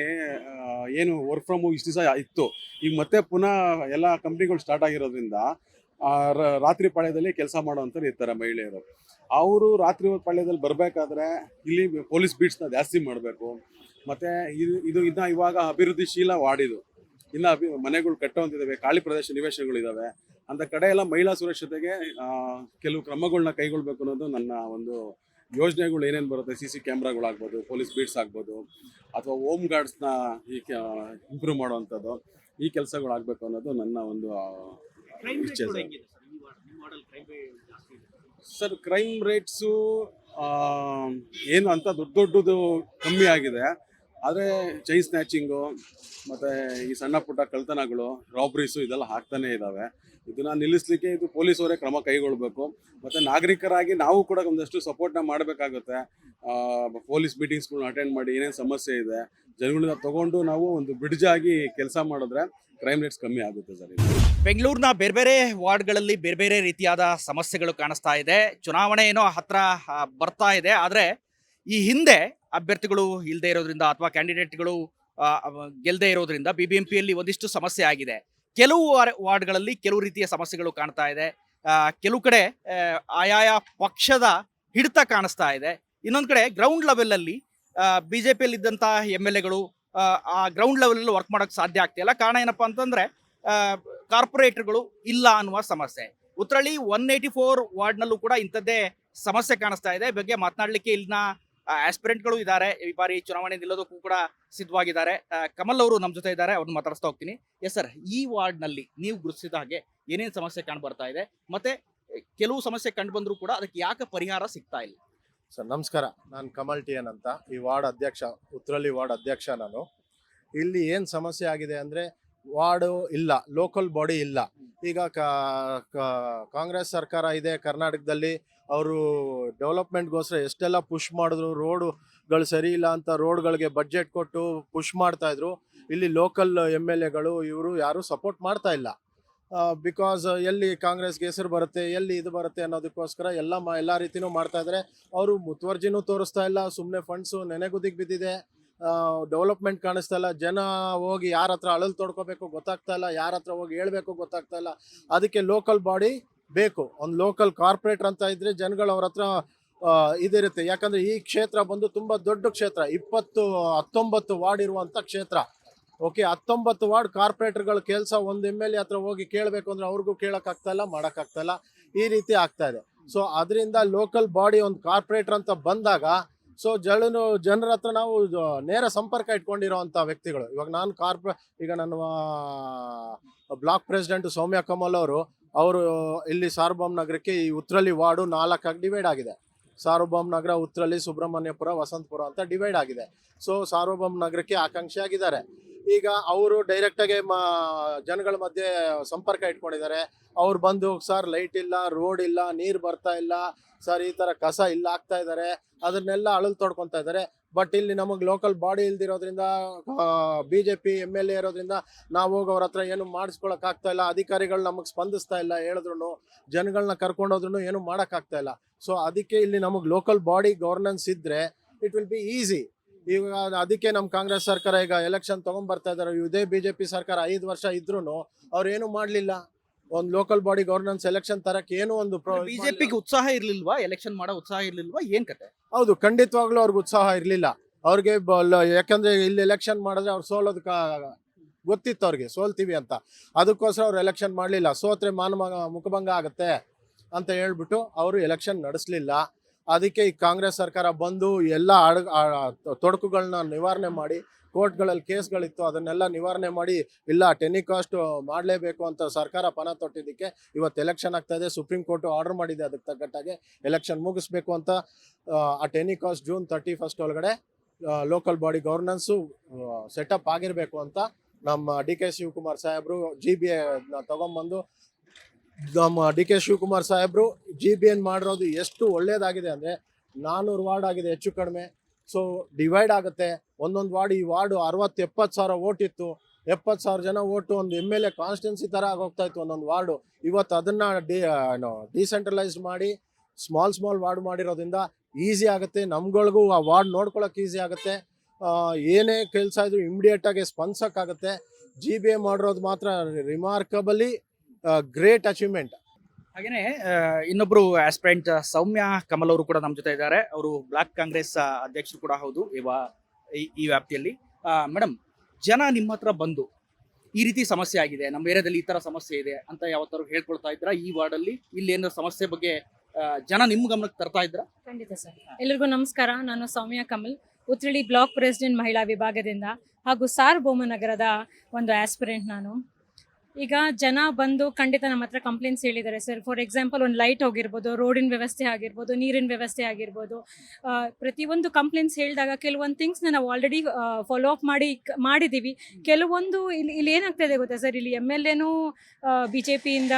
ಏನು ವರ್ಕ್ ಫ್ರಮ್ ಹೋಮ್ ಇಷ್ಟು ದಿವಸ ಇತ್ತು, ಈಗ ಮತ್ತೆ ಪುನಃ ಎಲ್ಲ ಕಂಪ್ನಿಗಳು ಸ್ಟಾರ್ಟ್ ಆಗಿರೋದ್ರಿಂದ ರಾತ್ರಿ ಪಾಳ್ಯದಲ್ಲಿ ಕೆಲಸ ಮಾಡೋವಂಥವ್ರು ಇರ್ತಾರೆ ಮಹಿಳೆಯರು. ಅವರು ರಾತ್ರಿ ಪಾಳ್ಯದಲ್ಲಿ ಬರಬೇಕಾದ್ರೆ ಇಲ್ಲಿ ಪೊಲೀಸ್ ಬೀಟ್ಸ್ನ ಜಾಸ್ತಿ ಮಾಡಬೇಕು. ಮತ್ತು ಇದು ಇನ್ನು ಇವಾಗ ಅಭಿವೃದ್ಧಿಶೀಲ ವಾರ್ಡಿದು, ಇನ್ನು ಮನೆಗಳು ಕಟ್ಟುವಂತಿದ್ದಾವೆ, ಖಾಲಿ ಪ್ರದೇಶ ನಿವೇಶನಗಳಿದ್ದಾವೆ. ಅಂತ ಕಡೆ ಎಲ್ಲ ಮಹಿಳಾ ಸುರಕ್ಷತೆಗೆ ಕೆಲವು ಕ್ರಮಗಳನ್ನ ಕೈಗೊಳ್ಬೇಕು ಅನ್ನೋದು ನನ್ನ ಒಂದು ಯೋಜನೆಗಳು. ಏನೇನು ಬರುತ್ತೆ, CC ಕ್ಯಾಮ್ರಾಗಳಾಗ್ಬೋದು, ಪೊಲೀಸ್ ಬೀಟ್ಸ್ ಆಗ್ಬೋದು, ಅಥವಾ ಹೋಮ್ ಗಾರ್ಡ್ಸ್ನ ಇಂಪ್ರೂವ್ ಮಾಡುವಂಥದ್ದು, ಈ ಕೆಲಸಗಳಾಗಬೇಕು ಅನ್ನೋದು ನನ್ನ ಒಂದು ಇಚ್ಛೆ ಸರ್. ಕ್ರೈಮ್ ರೇಟ್ಸು ಏನು ಅಂತ ದೊಡ್ಡದು ಕಮ್ಮಿ ಆಗಿದೆ. ಆದರೆ ಚೈನ್ ಸ್ನ್ಯಾಚಿಂಗು ಮತ್ತು ಈ ಸಣ್ಣ ಪುಟ್ಟ ಕಳ್ತನಗಳು, ರಾಬ್ರೀಸು ಇದೆಲ್ಲ ಆಗ್ತಾನೇ ಇದ್ದಾವೆ. ಇದನ್ನು ನಿಲ್ಲಿಸಲಿಕ್ಕೆ ಇದು ಪೊಲೀಸವರೇ ಕ್ರಮ ಕೈಗೊಳ್ಳಬೇಕು. ಮತ್ತು ನಾಗರಿಕರಾಗಿ ನಾವು ಕೂಡ ಒಂದಷ್ಟು ಸಪೋರ್ಟ್ನ ಮಾಡಬೇಕಾಗುತ್ತೆ. ಪೊಲೀಸ್ ಮೀಟಿಂಗ್ಸ್ಗಳನ್ನ ಅಟೆಂಡ್ ಮಾಡಿ ಏನೇನು ಸಮಸ್ಯೆ ಇದೆ ಜನಗಳನ್ನ ತಗೊಂಡು ನಾವು ಒಂದು ಬ್ರಿಡ್ಜ್ ಆಗಿ ಕೆಲಸ ಮಾಡಿದ್ರೆ ಕ್ರೈಮ್ ರೇಟ್ಸ್ ಕಮ್ಮಿ ಆಗುತ್ತೆ ಸರ್. ಬೆಂಗಳೂರಿನ ಬೇರೆ ಬೇರೆ ವಾರ್ಡ್ಗಳಲ್ಲಿ ಬೇರೆ ಬೇರೆ ರೀತಿಯಾದ ಸಮಸ್ಯೆಗಳು ಕಾಣಿಸ್ತಾ ಇದೆ. ಚುನಾವಣೆ ಏನೋ ಹತ್ರ ಬರ್ತಾ ಇದೆ, ಆದರೆ ಈ ಹಿಂದೆ ಅಭ್ಯರ್ಥಿಗಳು ಇಲ್ಲದೆ ಇರೋದ್ರಿಂದ ಅಥವಾ ಕ್ಯಾಂಡಿಡೇಟ್ಗಳು ಗೆಲ್ಲದೆ ಇರೋದ್ರಿಂದ BBMPಯಲ್ಲಿ ಒಂದಿಷ್ಟು ಸಮಸ್ಯೆ ಆಗಿದೆ. ಕೆಲವು ವಾರ್ಡ್ಗಳಲ್ಲಿ ಕೆಲವು ರೀತಿಯ ಸಮಸ್ಯೆಗಳು ಕಾಣ್ತಾ ಇದೆ. ಕೆಲವು ಕಡೆ ಆಯಾಯ ಪಕ್ಷದ ಹಿಡಿತ ಕಾಣಿಸ್ತಾ ಇದೆ. ಇನ್ನೊಂದು ಕಡೆ ಗ್ರೌಂಡ್ ಲೆವೆಲಲ್ಲಿ BJPಯಲ್ಲಿ ಇದ್ದಂಥ MLAಗಳು ಆ ಗ್ರೌಂಡ್ ಲೆವೆಲಲ್ಲಿ ವರ್ಕ್ ಮಾಡೋಕ್ಕೆ ಸಾಧ್ಯ ಆಗ್ತಿಲ್ಲ. ಕಾರಣ ಏನಪ್ಪ ಅಂತಂದರೆ ಕಾರ್ಪೊರೇಟರ್ಗಳು ಇಲ್ಲ ಅನ್ನುವ ಸಮಸ್ಯೆ. ಉತ್ರಳ್ಳಿ 184 ವಾರ್ಡ್ನಲ್ಲೂ ಕೂಡ ಇಂಥದ್ದೇ ಸಮಸ್ಯೆ ಕಾಣಿಸ್ತಾ ಇದೆ. ಈ ಬಗ್ಗೆ ಮಾತನಾಡಲಿಕ್ಕೆ ಇಲ್ಲಿನ ಆಸ್ಪಿರೆಂಟ್ಗಳು ಇದ್ದಾರೆ, ಈ ಬಾರಿ ಚುನಾವಣೆ ನಿಲ್ಲೋದಕ್ಕೂ ಕೂಡ ಸಿದ್ಧವಾಗಿದ್ದಾರೆ. ಕಮಲ್ ಅವರು ನಮ್ಮ ಜೊತೆ ಇದ್ದಾರೆ, ಅವ್ರನ್ನ ಮಾತಾಡಿಸ್ತಾ ಹೋಗ್ತೀನಿ. ಎಸ್ ಸರ್, ಈ ವಾರ್ಡ್ನಲ್ಲಿ ನೀವು ಗುರುತಿಸಿದ ಹಾಗೆ ಏನೇನು ಸಮಸ್ಯೆ ಕಂಡು ಬರ್ತಾ ಇದೆ, ಮತ್ತೆ ಕೆಲವು ಸಮಸ್ಯೆ ಕಂಡು ಬಂದರೂ ಕೂಡ ಅದಕ್ಕೆ ಯಾಕೆ ಪರಿಹಾರ ಸಿಗ್ತಾ ಇಲ್ಲ? ಸರ್ ನಮಸ್ಕಾರ, ನಾನು ಕಮಲ್ TN ಅಂತ, ಈ ವಾರ್ಡ್ ಅಧ್ಯಕ್ಷ, ಉತ್ರಳ್ಳಿ ವಾರ್ಡ್ ಅಧ್ಯಕ್ಷ ನಾನು. ಇಲ್ಲಿ ಏನು ಸಮಸ್ಯೆ ಆಗಿದೆ ಅಂದರೆ ವಾರ್ಡು ಇಲ್ಲ, ಲೋಕಲ್ ಬಾಡಿ ಇಲ್ಲ. ಈಗ ಕಾಂಗ್ರೆಸ್ ಸರ್ಕಾರ ಇದೆ ಕರ್ನಾಟಕದಲ್ಲಿ, ಅವರು ಡೆವಲಪ್ಮೆಂಟ್ಗೋಸ್ಕರ ಎಷ್ಟೆಲ್ಲ ಪುಷ್ ಮಾಡಿದ್ರು, ರೋಡುಗಳು ಸರಿ ಇಲ್ಲ ಅಂತ ರೋಡ್ಗಳಿಗೆ ಬಡ್ಜೆಟ್ ಕೊಟ್ಟು ಪುಷ್ ಮಾಡ್ತಾಯಿದ್ರು. ಇಲ್ಲಿ ಲೋಕಲ್ MLAಗಳು ಇವರು ಯಾರೂ ಸಪೋರ್ಟ್ ಮಾಡ್ತಾ ಇಲ್ಲ. ಬಿಕಾಸ್ ಎಲ್ಲಿ ಕಾಂಗ್ರೆಸ್ಗೆ ಹೆಸರು ಬರುತ್ತೆ, ಎಲ್ಲಿ ಇದು ಬರುತ್ತೆ ಅನ್ನೋದಕ್ಕೋಸ್ಕರ ಎಲ್ಲ ರೀತಿನೂ ಮಾಡ್ತಾ ಇದ್ದಾರೆ. ಅವರು ಮುತುವರ್ಜಿನೂ ತೋರಿಸ್ತಾ ಇಲ್ಲ, ಸುಮ್ಮನೆ ಫಂಡ್ಸು ನೆನೆಗುದಿಗೆ ಬಿದ್ದಿದೆ, ಡೆವಲಪ್ಮೆಂಟ್ ಕಾಣಿಸ್ತಾ ಇಲ್ಲ. ಜನ ಹೋಗಿ ಯಾರ ಹತ್ರ ಅಳಲು ತೊಡ್ಕೋಬೇಕು ಗೊತ್ತಾಗ್ತಾ ಇಲ್ಲ, ಯಾರ ಹತ್ರ ಹೋಗಿ ಹೇಳ್ಬೇಕು ಗೊತ್ತಾಗ್ತಾ ಇಲ್ಲ. ಅದಕ್ಕೆ ಲೋಕಲ್ ಬಾಡಿ ಬೇಕು, ಒಂದು ಲೋಕಲ್ ಕಾರ್ಪೊರೇಟರ್ ಅಂತ ಇದ್ರೆ ಜನಗಳು ಅವ್ರ ಹತ್ರ ಇದಿರುತ್ತೆ. ಯಾಕಂದರೆ ಈ ಕ್ಷೇತ್ರ ಬಂದು ತುಂಬ ದೊಡ್ಡ ಕ್ಷೇತ್ರ, 19 ವಾರ್ಡ್ ಇರುವಂಥ ಕ್ಷೇತ್ರ. ಓಕೆ, 19 ವಾರ್ಡ್ ಕಾರ್ಪೊರೇಟರ್ಗಳ ಕೆಲಸ ಒಂದು MLA ಹತ್ರ ಹೋಗಿ ಕೇಳಬೇಕು ಅಂದರೆ ಅವ್ರಿಗೂ ಕೇಳೋಕ್ಕಾಗ್ತಾ ಇಲ್ಲ, ಮಾಡೋಕ್ಕಾಗ್ತಾ ಇಲ್ಲ, ಈ ರೀತಿ ಆಗ್ತಾ ಇದೆ. ಸೊ ಅದರಿಂದ ಲೋಕಲ್ ಬಾಡಿ ಒಂದು ಕಾರ್ಪೊರೇಟರ್ ಅಂತ ಬಂದಾಗ ಸೊ ಜನರ ಹತ್ರ ನಾವು ನೇರ ಸಂಪರ್ಕ ಇಟ್ಕೊಂಡಿರೋವಂಥ ವ್ಯಕ್ತಿಗಳು. ಇವಾಗ ನಾನು ಈಗ ನನ್ನ ಬ್ಲಾಕ್ ಪ್ರೆಸಿಡೆಂಟ್ ಸೌಮ್ಯ ಕಮಲ್ ಅವರು ಇಲ್ಲಿ ಸಾರ್ವಭೌಮ ನಗರಕ್ಕೆ ಈ ಉತ್ರಳ್ಳಿ ವಾರ್ಡು 4 ಡಿವೈಡ್ ಆಗಿದೆ. ಸಾರ್ವಭೌಮ ನಗರ, ಉತ್ರಳ್ಳಿ, ಸುಬ್ರಹ್ಮಣ್ಯಪುರ, ವಸಂತಪುರ ಅಂತ ಡಿವೈಡ್ ಆಗಿದೆ. ಸೊ ಸಾರ್ವಭೌಮ ನಗರಕ್ಕೆ ಆಕಾಂಕ್ಷಿ ಆಗಿದ್ದಾರೆ. ಈಗ ಅವರು ಡೈರೆಕ್ಟಾಗಿ ಜನಗಳ ಮಧ್ಯೆ ಸಂಪರ್ಕ ಇಟ್ಕೊಂಡಿದ್ದಾರೆ. ಅವ್ರು ಬಂದು ಸರ್ ಲೈಟ್ ಇಲ್ಲ, ರೋಡ್ ಇಲ್ಲ, ನೀರು ಬರ್ತಾ ಇಲ್ಲ ಸರ್, ಈ ಥರ ಕಸ ಇಲ್ಲ ಆಗ್ತಾ ಇದ್ದಾರೆ, ಅದನ್ನೆಲ್ಲ ಅಳಲು ತೊಡ್ಕೊತಾ ಇದ್ದಾರೆ. ಬಟ್ ಇಲ್ಲಿ ನಮಗೆ ಲೋಕಲ್ ಬಾಡಿ ಇಲ್ದಿರೋದ್ರಿಂದ, BJP MLA ಇರೋದ್ರಿಂದ ನಾವು ಹೋಗಿ ಅವ್ರ ಹತ್ರ ಏನು ಮಾಡಿಸ್ಕೊಳಕ್ಕಾಗ್ತಾ ಇಲ್ಲ. ಅಧಿಕಾರಿಗಳು ನಮಗೆ ಸ್ಪಂದಿಸ್ತಾ ಇಲ್ಲ, ಹೇಳಿದ್ರು ಜನಗಳನ್ನ ಕರ್ಕೊಂಡೋದ್ರೂ ಏನು ಮಾಡೋಕ್ಕಾಗ್ತಾ ಇಲ್ಲ. ಸೊ ಅದಕ್ಕೆ ಇಲ್ಲಿ ನಮಗೆ ಲೋಕಲ್ ಬಾಡಿ ಗವರ್ನೆನ್ಸ್ ಇದ್ದರೆ ಇಟ್ ವಿಲ್ ಬಿ ಈಸಿ. ಈಗ ಅದಕ್ಕೆ ನಮ್ಮ ಕಾಂಗ್ರೆಸ್ ಸರ್ಕಾರ ಈಗ ಎಲೆಕ್ಷನ್ ತೊಗೊಂಡ್ಬರ್ತಾ ಇದ್ದಾರೆ. ಇದೇ BJP ಸರ್ಕಾರ 5 ವರ್ಷ ಇದ್ರೂ ಅವ್ರು ಏನೂ ಮಾಡಲಿಲ್ಲ. ಒಂದು ಲೋಕಲ್ ಬಾಡಿ ಗವರ್ನೆನ್ಸ್ ಎಲೆಕ್ಷನ್ ತರಕ್ಕೆ ಏನು ಒಂದು ಬಿಜೆಪಿಗೆ ಉತ್ಸಾಹ ಇರ್ಲಿಲ್ವಾ? ಎಲೆಕ್ಷನ್ ಮಾಡೋ ಉತ್ಸಾಹ ಇರ್ಲಿಲ್ವಾ? ಏನ್ ಕತೆ? ಹೌದು, ಖಂಡಿತವಾಗ್ಲೂ ಅವ್ರಿಗೆ ಉತ್ಸಾಹ ಇರಲಿಲ್ಲ. ಅವ್ರಿಗೆ ಯಾಕಂದ್ರೆ ಇಲ್ಲಿ ಎಲೆಕ್ಷನ್ ಮಾಡಿದ್ರೆ ಅವ್ರು ಸೋಲೋದ್ ಗೊತ್ತಿತ್ತು, ಅವ್ರಿಗೆ ಸೋಲ್ತೀವಿ ಅಂತ. ಅದಕ್ಕೋಸ್ಕರ ಅವ್ರು ಎಲೆಕ್ಷನ್ ಮಾಡಲಿಲ್ಲ. ಸೋತ್ರೆ ಮುಖಭಂಗ ಆಗುತ್ತೆ ಅಂತ ಹೇಳ್ಬಿಟ್ಟು ಅವರು ಎಲೆಕ್ಷನ್ ನಡೆಸಲಿಲ್ಲ. ಅದಕ್ಕೆ ಈ ಕಾಂಗ್ರೆಸ್ ಸರ್ಕಾರ ಬಂದು ಎಲ್ಲ ತೊಡಕುಗಳನ್ನ ನಿವಾರಣೆ ಮಾಡಿ, ಕೋರ್ಟ್ಗಳಲ್ಲಿ ಕೇಸ್ಗಳಿತ್ತು ಅದನ್ನೆಲ್ಲ ನಿವಾರಣೆ ಮಾಡಿ, ಇಲ್ಲ ಟೆನಿಕಾಸ್ಟ್ ಮಾಡಲೇಬೇಕು ಅಂತ ಸರ್ಕಾರ ಪಣ ತೊಟ್ಟಿದ್ದಕ್ಕೆ ಇವತ್ತು ಎಲೆಕ್ಷನ್ ಆಗ್ತಾ ಇದೆ. ಸುಪ್ರೀಂ ಕೋರ್ಟ್ ಆರ್ಡರ್ ಮಾಡಿದೆ ಅದಕ್ಕೆ ತగ్గಟ್ಟಾಗೆ ಎಲೆಕ್ಷನ್ ಮುಗಿಸ್ಬೇಕು ಅಂತ. ಆ ಟೆನಿಕಾಸ್ಟ್ ಜೂನ್ 31 ಒಳಗಡೆ ಲೋಕಲ್ ಬಾಡಿ ಗವರ್ನೆನ್ಸು ಸೆಟಪ್ ಆಗಿರಬೇಕು ಅಂತ ನಮ್ಮ ಡಿ ಕೆ ಶಿವಕುಮಾರ್ ಸಾಹೇಬರು GBA ತಗೊಂಬಂದು, ನಮ್ಮ ಡಿ ಕೆ ಶಿವಕುಮಾರ್ ಸಾಹೇಬರು GBN ಮಾಡಿರೋದು ಎಷ್ಟು ಒಳ್ಳೇದಾಗಿದೆ ಅಂದರೆ 400 ವಾರ್ಡ್ ಆಗಿದೆ ಹೆಚ್ಚು ಕಡಿಮೆ. ಸೊ ಡಿವೈಡ್ ಆಗುತ್ತೆ ಒಂದೊಂದು ವಾರ್ಡ್. ಈ ವಾರ್ಡು 60-70 ಸಾವಿರ ಓಟ್ ಇತ್ತು, 70,000 ಜನ ಓಟು ಒಂದು MLA ಕಾನ್ಸ್ಟಿಟ್ಯೂನ್ಸಿ ಥರ ಆಗೋಗ್ತಾ ಇತ್ತು ಒಂದೊಂದು ವಾರ್ಡು. ಇವತ್ತು ಅದನ್ನು ಡಿಸೆಂಟ್ರಲೈಸ್ಡ್ ಮಾಡಿ ಸ್ಮಾಲ್ ವಾರ್ಡ್ ಮಾಡಿರೋದ್ರಿಂದ ಈಸಿ ಆಗುತ್ತೆ, ನಮ್ಗಳಿಗೂ ಆ ವಾರ್ಡ್ ನೋಡ್ಕೊಳಕ್ಕೆ ಈಸಿ ಆಗುತ್ತೆ. ಏನೇ ಕೆಲಸ ಇದ್ರು ಇಮಿಡಿಯೇಟಾಗಿ ಸ್ಪಂದಿಸೋಕ್ಕಾಗುತ್ತೆ. GBA ಮಾಡಿರೋದು ಮಾತ್ರ ರಿಮಾರ್ಕಬಲಿ ಗ್ರೇಟ್ ಅಚೀವ್ಮೆಂಟ್. ಹಾಗೇನೆ ಇನ್ನೊಬ್ರು ಆಸ್ಪಿರೆಂಟ್ ಸೌಮ್ಯ ಕಮಲ್ ಅವರು ಕೂಡ ನಮ್ಮ ಜೊತೆ ಇದ್ದಾರೆ. ಅವರು ಬ್ಲಾಕ್ ಕಾಂಗ್ರೆಸ್ ಅಧ್ಯಕ್ಷರು ಕೂಡ ಹೌದು ಈ ವ್ಯಾಪ್ತಿಯಲ್ಲಿ. ಮೇಡಮ್, ಜನ ನಿಮ್ಮ ಹತ್ರ ಬಂದು ಈ ರೀತಿ ಸಮಸ್ಯೆ ಆಗಿದೆ, ನಮ್ಮ ಏರಿಯಾದಲ್ಲಿ ಈ ತರ ಸಮಸ್ಯೆ ಇದೆ ಅಂತ ಯಾವತ್ತಾರು ಹೇಳ್ಕೊಳ್ತಾ ಇದ್ರ? ಈ ವಾರ್ಡಲ್ಲಿ ಇಲ್ಲಿ ಏನೋ ಸಮಸ್ಯೆ ಬಗ್ಗೆ ಜನ ನಿಮ್ಮ ಗಮನಕ್ಕೆ ತರ್ತಾ ಇದ್ರ? ಖಂಡಿತ ಸರ್. ಎಲ್ಲರಿಗೂ ನಮಸ್ಕಾರ. ನಾನು ಸೌಮ್ಯ ಕಮಲ್, ಉತ್ರಳ್ಳಿ ಬ್ಲಾಕ್ ಪ್ರೆಸಿಡೆಂಟ್ ಮಹಿಳಾ ವಿಭಾಗದಿಂದ ಹಾಗೂ ಸಾರ್ವಭೌಮನಗರದ ಒಂದು ಆಸ್ಪಿರೆಂಟ್ ನಾನು. ಈಗ ಜನ ಬಂದು ಖಂಡಿತ ನಮ್ಮ ಹತ್ರ ಕಂಪ್ಲೇಂಟ್ಸ್ ಹೇಳಿದ್ದಾರೆ ಸರ್. ಫಾರ್ ಎಕ್ಸಾಂಪಲ್, ಒಂದು ಲೈಟ್ ಹೋಗಿರ್ಬೋದು, ರೋಡಿನ ವ್ಯವಸ್ಥೆ ಆಗಿರ್ಬೋದು, ನೀರಿನ ವ್ಯವಸ್ಥೆ ಆಗಿರ್ಬೋದು, ಪ್ರತಿಯೊಂದು ಕಂಪ್ಲೇಂಟ್ಸ್ ಹೇಳಿದಾಗ ಕೆಲವೊಂದು ಥಿಂಗ್ಸ್ನ ನಾವು ಆಲ್ರೆಡಿ ಫಾಲೋ ಅಪ್ ಮಾಡಿದ್ದೀವಿ. ಕೆಲವೊಂದು ಇಲ್ಲಿ ಏನಾಗ್ತಾಯಿದೆ ಗೊತ್ತಾ ಸರ್, ಇಲ್ಲಿ MLAನೂ BJPಯಿಂದ,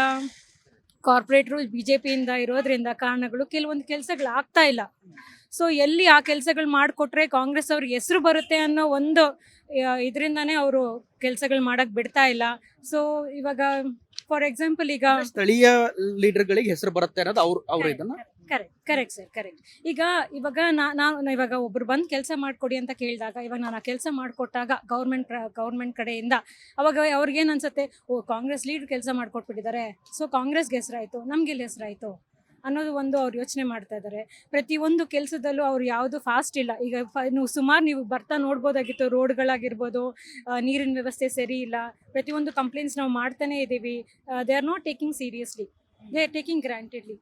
ಕಾರ್ಪೊರೇಟ್ರು BJPಯಿಂದ ಇರೋದ್ರಿಂದ ಕಾರಣಗಳು ಕೆಲವೊಂದು ಕೆಲಸಗಳು ಆಗ್ತಾ ಇಲ್ಲ. ಸೊ ಎಲ್ಲಿ ಆ ಕೆಲಸಗಳು ಮಾಡಿಕೊಟ್ರೆ ಕಾಂಗ್ರೆಸ್ ಅವ್ರಿಗೆ ಹೆಸರು ಬರುತ್ತೆ ಅನ್ನೋ ಒಂದು ಇದರಿಂದಾನೇ ಅವರು ಕೆಲಸಗಳು ಮಾಡಕ್ ಬಿಡ್ತಾ ಇಲ್ಲ. ಸೊ ಇವಾಗ ಫಾರ್ ಎಕ್ಸಾಂಪಲ್, ಈಗ ಸ್ಥಳೀಯ ಲೀಡರ್ಗಳಿಗೆ ಹೆಸರು ಬರುತ್ತೆ ಅನ್ನೋದು ಅವ್ರು ಇದನ್ನ ಕರೆಕ್ಟ್ ಸರ್, ಕರೆಕ್ಟ್. ಇವಾಗ ನಾನು ಇವಾಗ ಒಬ್ರು ಬಂದು ಕೆಲಸ ಮಾಡಿಕೊಡಿ ಅಂತ ಕೇಳಿದಾಗ, ಇವಾಗ ನಾನು ಆ ಕೆಲಸ ಮಾಡಿಕೊಟ್ಟಾಗ ಗೌರ್ಮೆಂಟ್ ಕಡೆಯಿಂದ ಅವಾಗ ಅವ್ರಿಗೇನು ಅನ್ಸುತ್ತೆ, ಕಾಂಗ್ರೆಸ್ ಲೀಡರ್ ಕೆಲಸ ಮಾಡಿಕೊಟ್ಬಿಟ್ಟಿದ್ದಾರೆ, ಸೊ ಕಾಂಗ್ರೆಸ್ಗೆ ಹೆಸರಾಯಿತು, ನಮಗೆಲ್ಲಿ ಹೆಸರಾಯಿತು ಅನ್ನೋದು ಒಂದು ಅವ್ರು ಯೋಚನೆ ಮಾಡ್ತಾ ಇದ್ದಾರೆ. ಪ್ರತಿಯೊಂದು ಕೆಲಸದಲ್ಲೂ ಅವ್ರು ಯಾವುದು ಫಾಸ್ಟ್ ಇಲ್ಲ. ಈಗ ನೀವು ಬರ್ತಾ ನೋಡ್ಬೋದಾಗಿತ್ತು, ರೋಡ್ಗಳಾಗಿರ್ಬೋದು, ನೀರಿನ ವ್ಯವಸ್ಥೆ ಸರಿ ಇಲ್ಲ, ಪ್ರತಿಯೊಂದು ಕಂಪ್ಲೇಂಟ್ಸ್ ನಾವು ಮಾಡ್ತಾನೆ ಇದ್ದೀವಿ. They are not taking seriously, they are taking grantedly.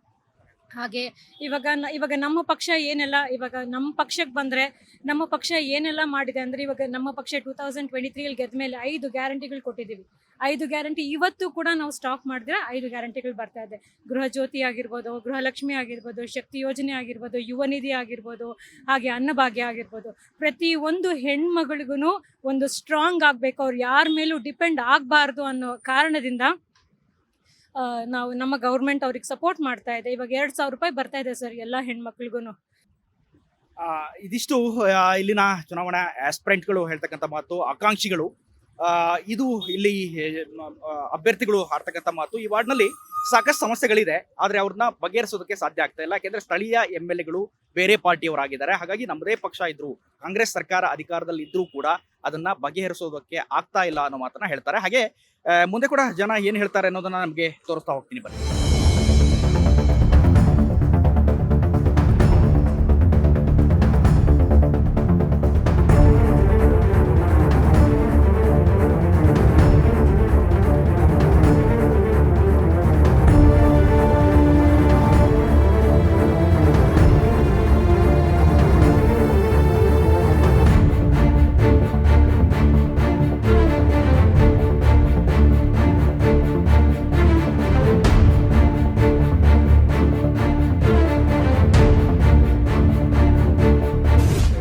ಹಾಗೆ ಇವಾಗ ನಮ್ಮ ಪಕ್ಷ ಏನೆಲ್ಲ, ಇವಾಗ ನಮ್ಮ ಪಕ್ಷಕ್ಕೆ ಬಂದರೆ ನಮ್ಮ ಪಕ್ಷ ಏನೆಲ್ಲ ಮಾಡಿದೆ ಅಂದರೆ, ಇವಾಗ ನಮ್ಮ ಪಕ್ಷ 2023 ಗೆದ್ದ ಮೇಲೆ 5 ಗ್ಯಾರಂಟಿಗಳು ಕೊಟ್ಟಿದ್ದೀವಿ. 5 ಗ್ಯಾರಂಟಿ ಇವತ್ತು ಕೂಡ ನಾವು ಸ್ಟಾಕ್ ಮಾಡಿದ್ರೆ 5 ಗ್ಯಾರಂಟಿಗಳು ಬರ್ತಾ ಇದೆ. ಗೃಹ ಜ್ಯೋತಿ ಆಗಿರ್ಬೋದು, ಗೃಹಲಕ್ಷ್ಮಿ ಆಗಿರ್ಬೋದು, ಶಕ್ತಿ ಯೋಜನೆ ಆಗಿರ್ಬೋದು, ಯುವ ನಿಧಿ ಆಗಿರ್ಬೋದು, ಹಾಗೆ ಅನ್ನಭಾಗ್ಯ ಆಗಿರ್ಬೋದು. ಪ್ರತಿ ಒಂದು ಹೆಣ್ಮಗಳಿಗೂ ಒಂದು ಸ್ಟ್ರಾಂಗ್ ಆಗಬೇಕು, ಅವ್ರು ಯಾರ ಮೇಲೂ ಡಿಪೆಂಡ್ ಆಗಬಾರ್ದು ಅನ್ನೋ ಕಾರಣದಿಂದ ನಾವು ನಮ್ಮ ಗೌರ್ಮೆಂಟ್ ಅವ್ರಿಗೆ ಸಪೋರ್ಟ್ ಮಾಡ್ತಾ ಇದೆ. ಇವಾಗ 2,000 ರೂಪಾಯಿ ಬರ್ತಾ ಇದೆ ಸರ್ ಎಲ್ಲ ಹೆಣ್ಮಕ್ಳಿಗೂ. ಇದಿಷ್ಟು ಇಲ್ಲಿನ ಚುನಾವಣಾ ಆಸ್ಪಿರೆಂಟ್ಗಳು ಹೇಳ್ತಕ್ಕಂಥ ಮಾತು, ಆಕಾಂಕ್ಷಿಗಳು. ಇದು ಇಲ್ಲಿ ಅಭ್ಯರ್ಥಿಗಳು ಆಡ್ತಕ್ಕಂಥ ಮಾತು. ಈ ವಾರ್ಡ್ನಲ್ಲಿ ಸಾಕಷ್ಟು ಸಮಸ್ಯೆಗಳಿದೆ, ಆದರೆ ಅವ್ರನ್ನ ಬಗೆಹರಿಸೋದಕ್ಕೆ ಸಾಧ್ಯ ಆಗ್ತಾ ಇಲ್ಲ. ಯಾಕೆಂದ್ರೆ ಸ್ಥಳೀಯ MLAಗಳು ಬೇರೆ ಪಾರ್ಟಿಯವರಾಗಿದ್ದಾರೆ. ಹಾಗಾಗಿ ನಮ್ಮದೇ ಪಕ್ಷ ಇದ್ರು, ಕಾಂಗ್ರೆಸ್ ಸರ್ಕಾರ ಅಧಿಕಾರದಲ್ಲಿ ಇದ್ರೂ ಕೂಡ ಅದನ್ನ ಬಗೆಹರಿಸೋದಕ್ಕೆ ಆಗ್ತಾ ಇಲ್ಲ ಅನ್ನೋ ಮಾತನ್ನ ಹೇಳ್ತಾರೆ. ಹಾಗೆ ಮುಂದೆ ಕೂಡ ಜನ ಏನ್ ಹೇಳ್ತಾರೆ ಅನ್ನೋದನ್ನ ನಮಗೆ ತೋರಿಸ್ತಾ ಹೋಗ್ತೀನಿ ಬನ್ನಿ.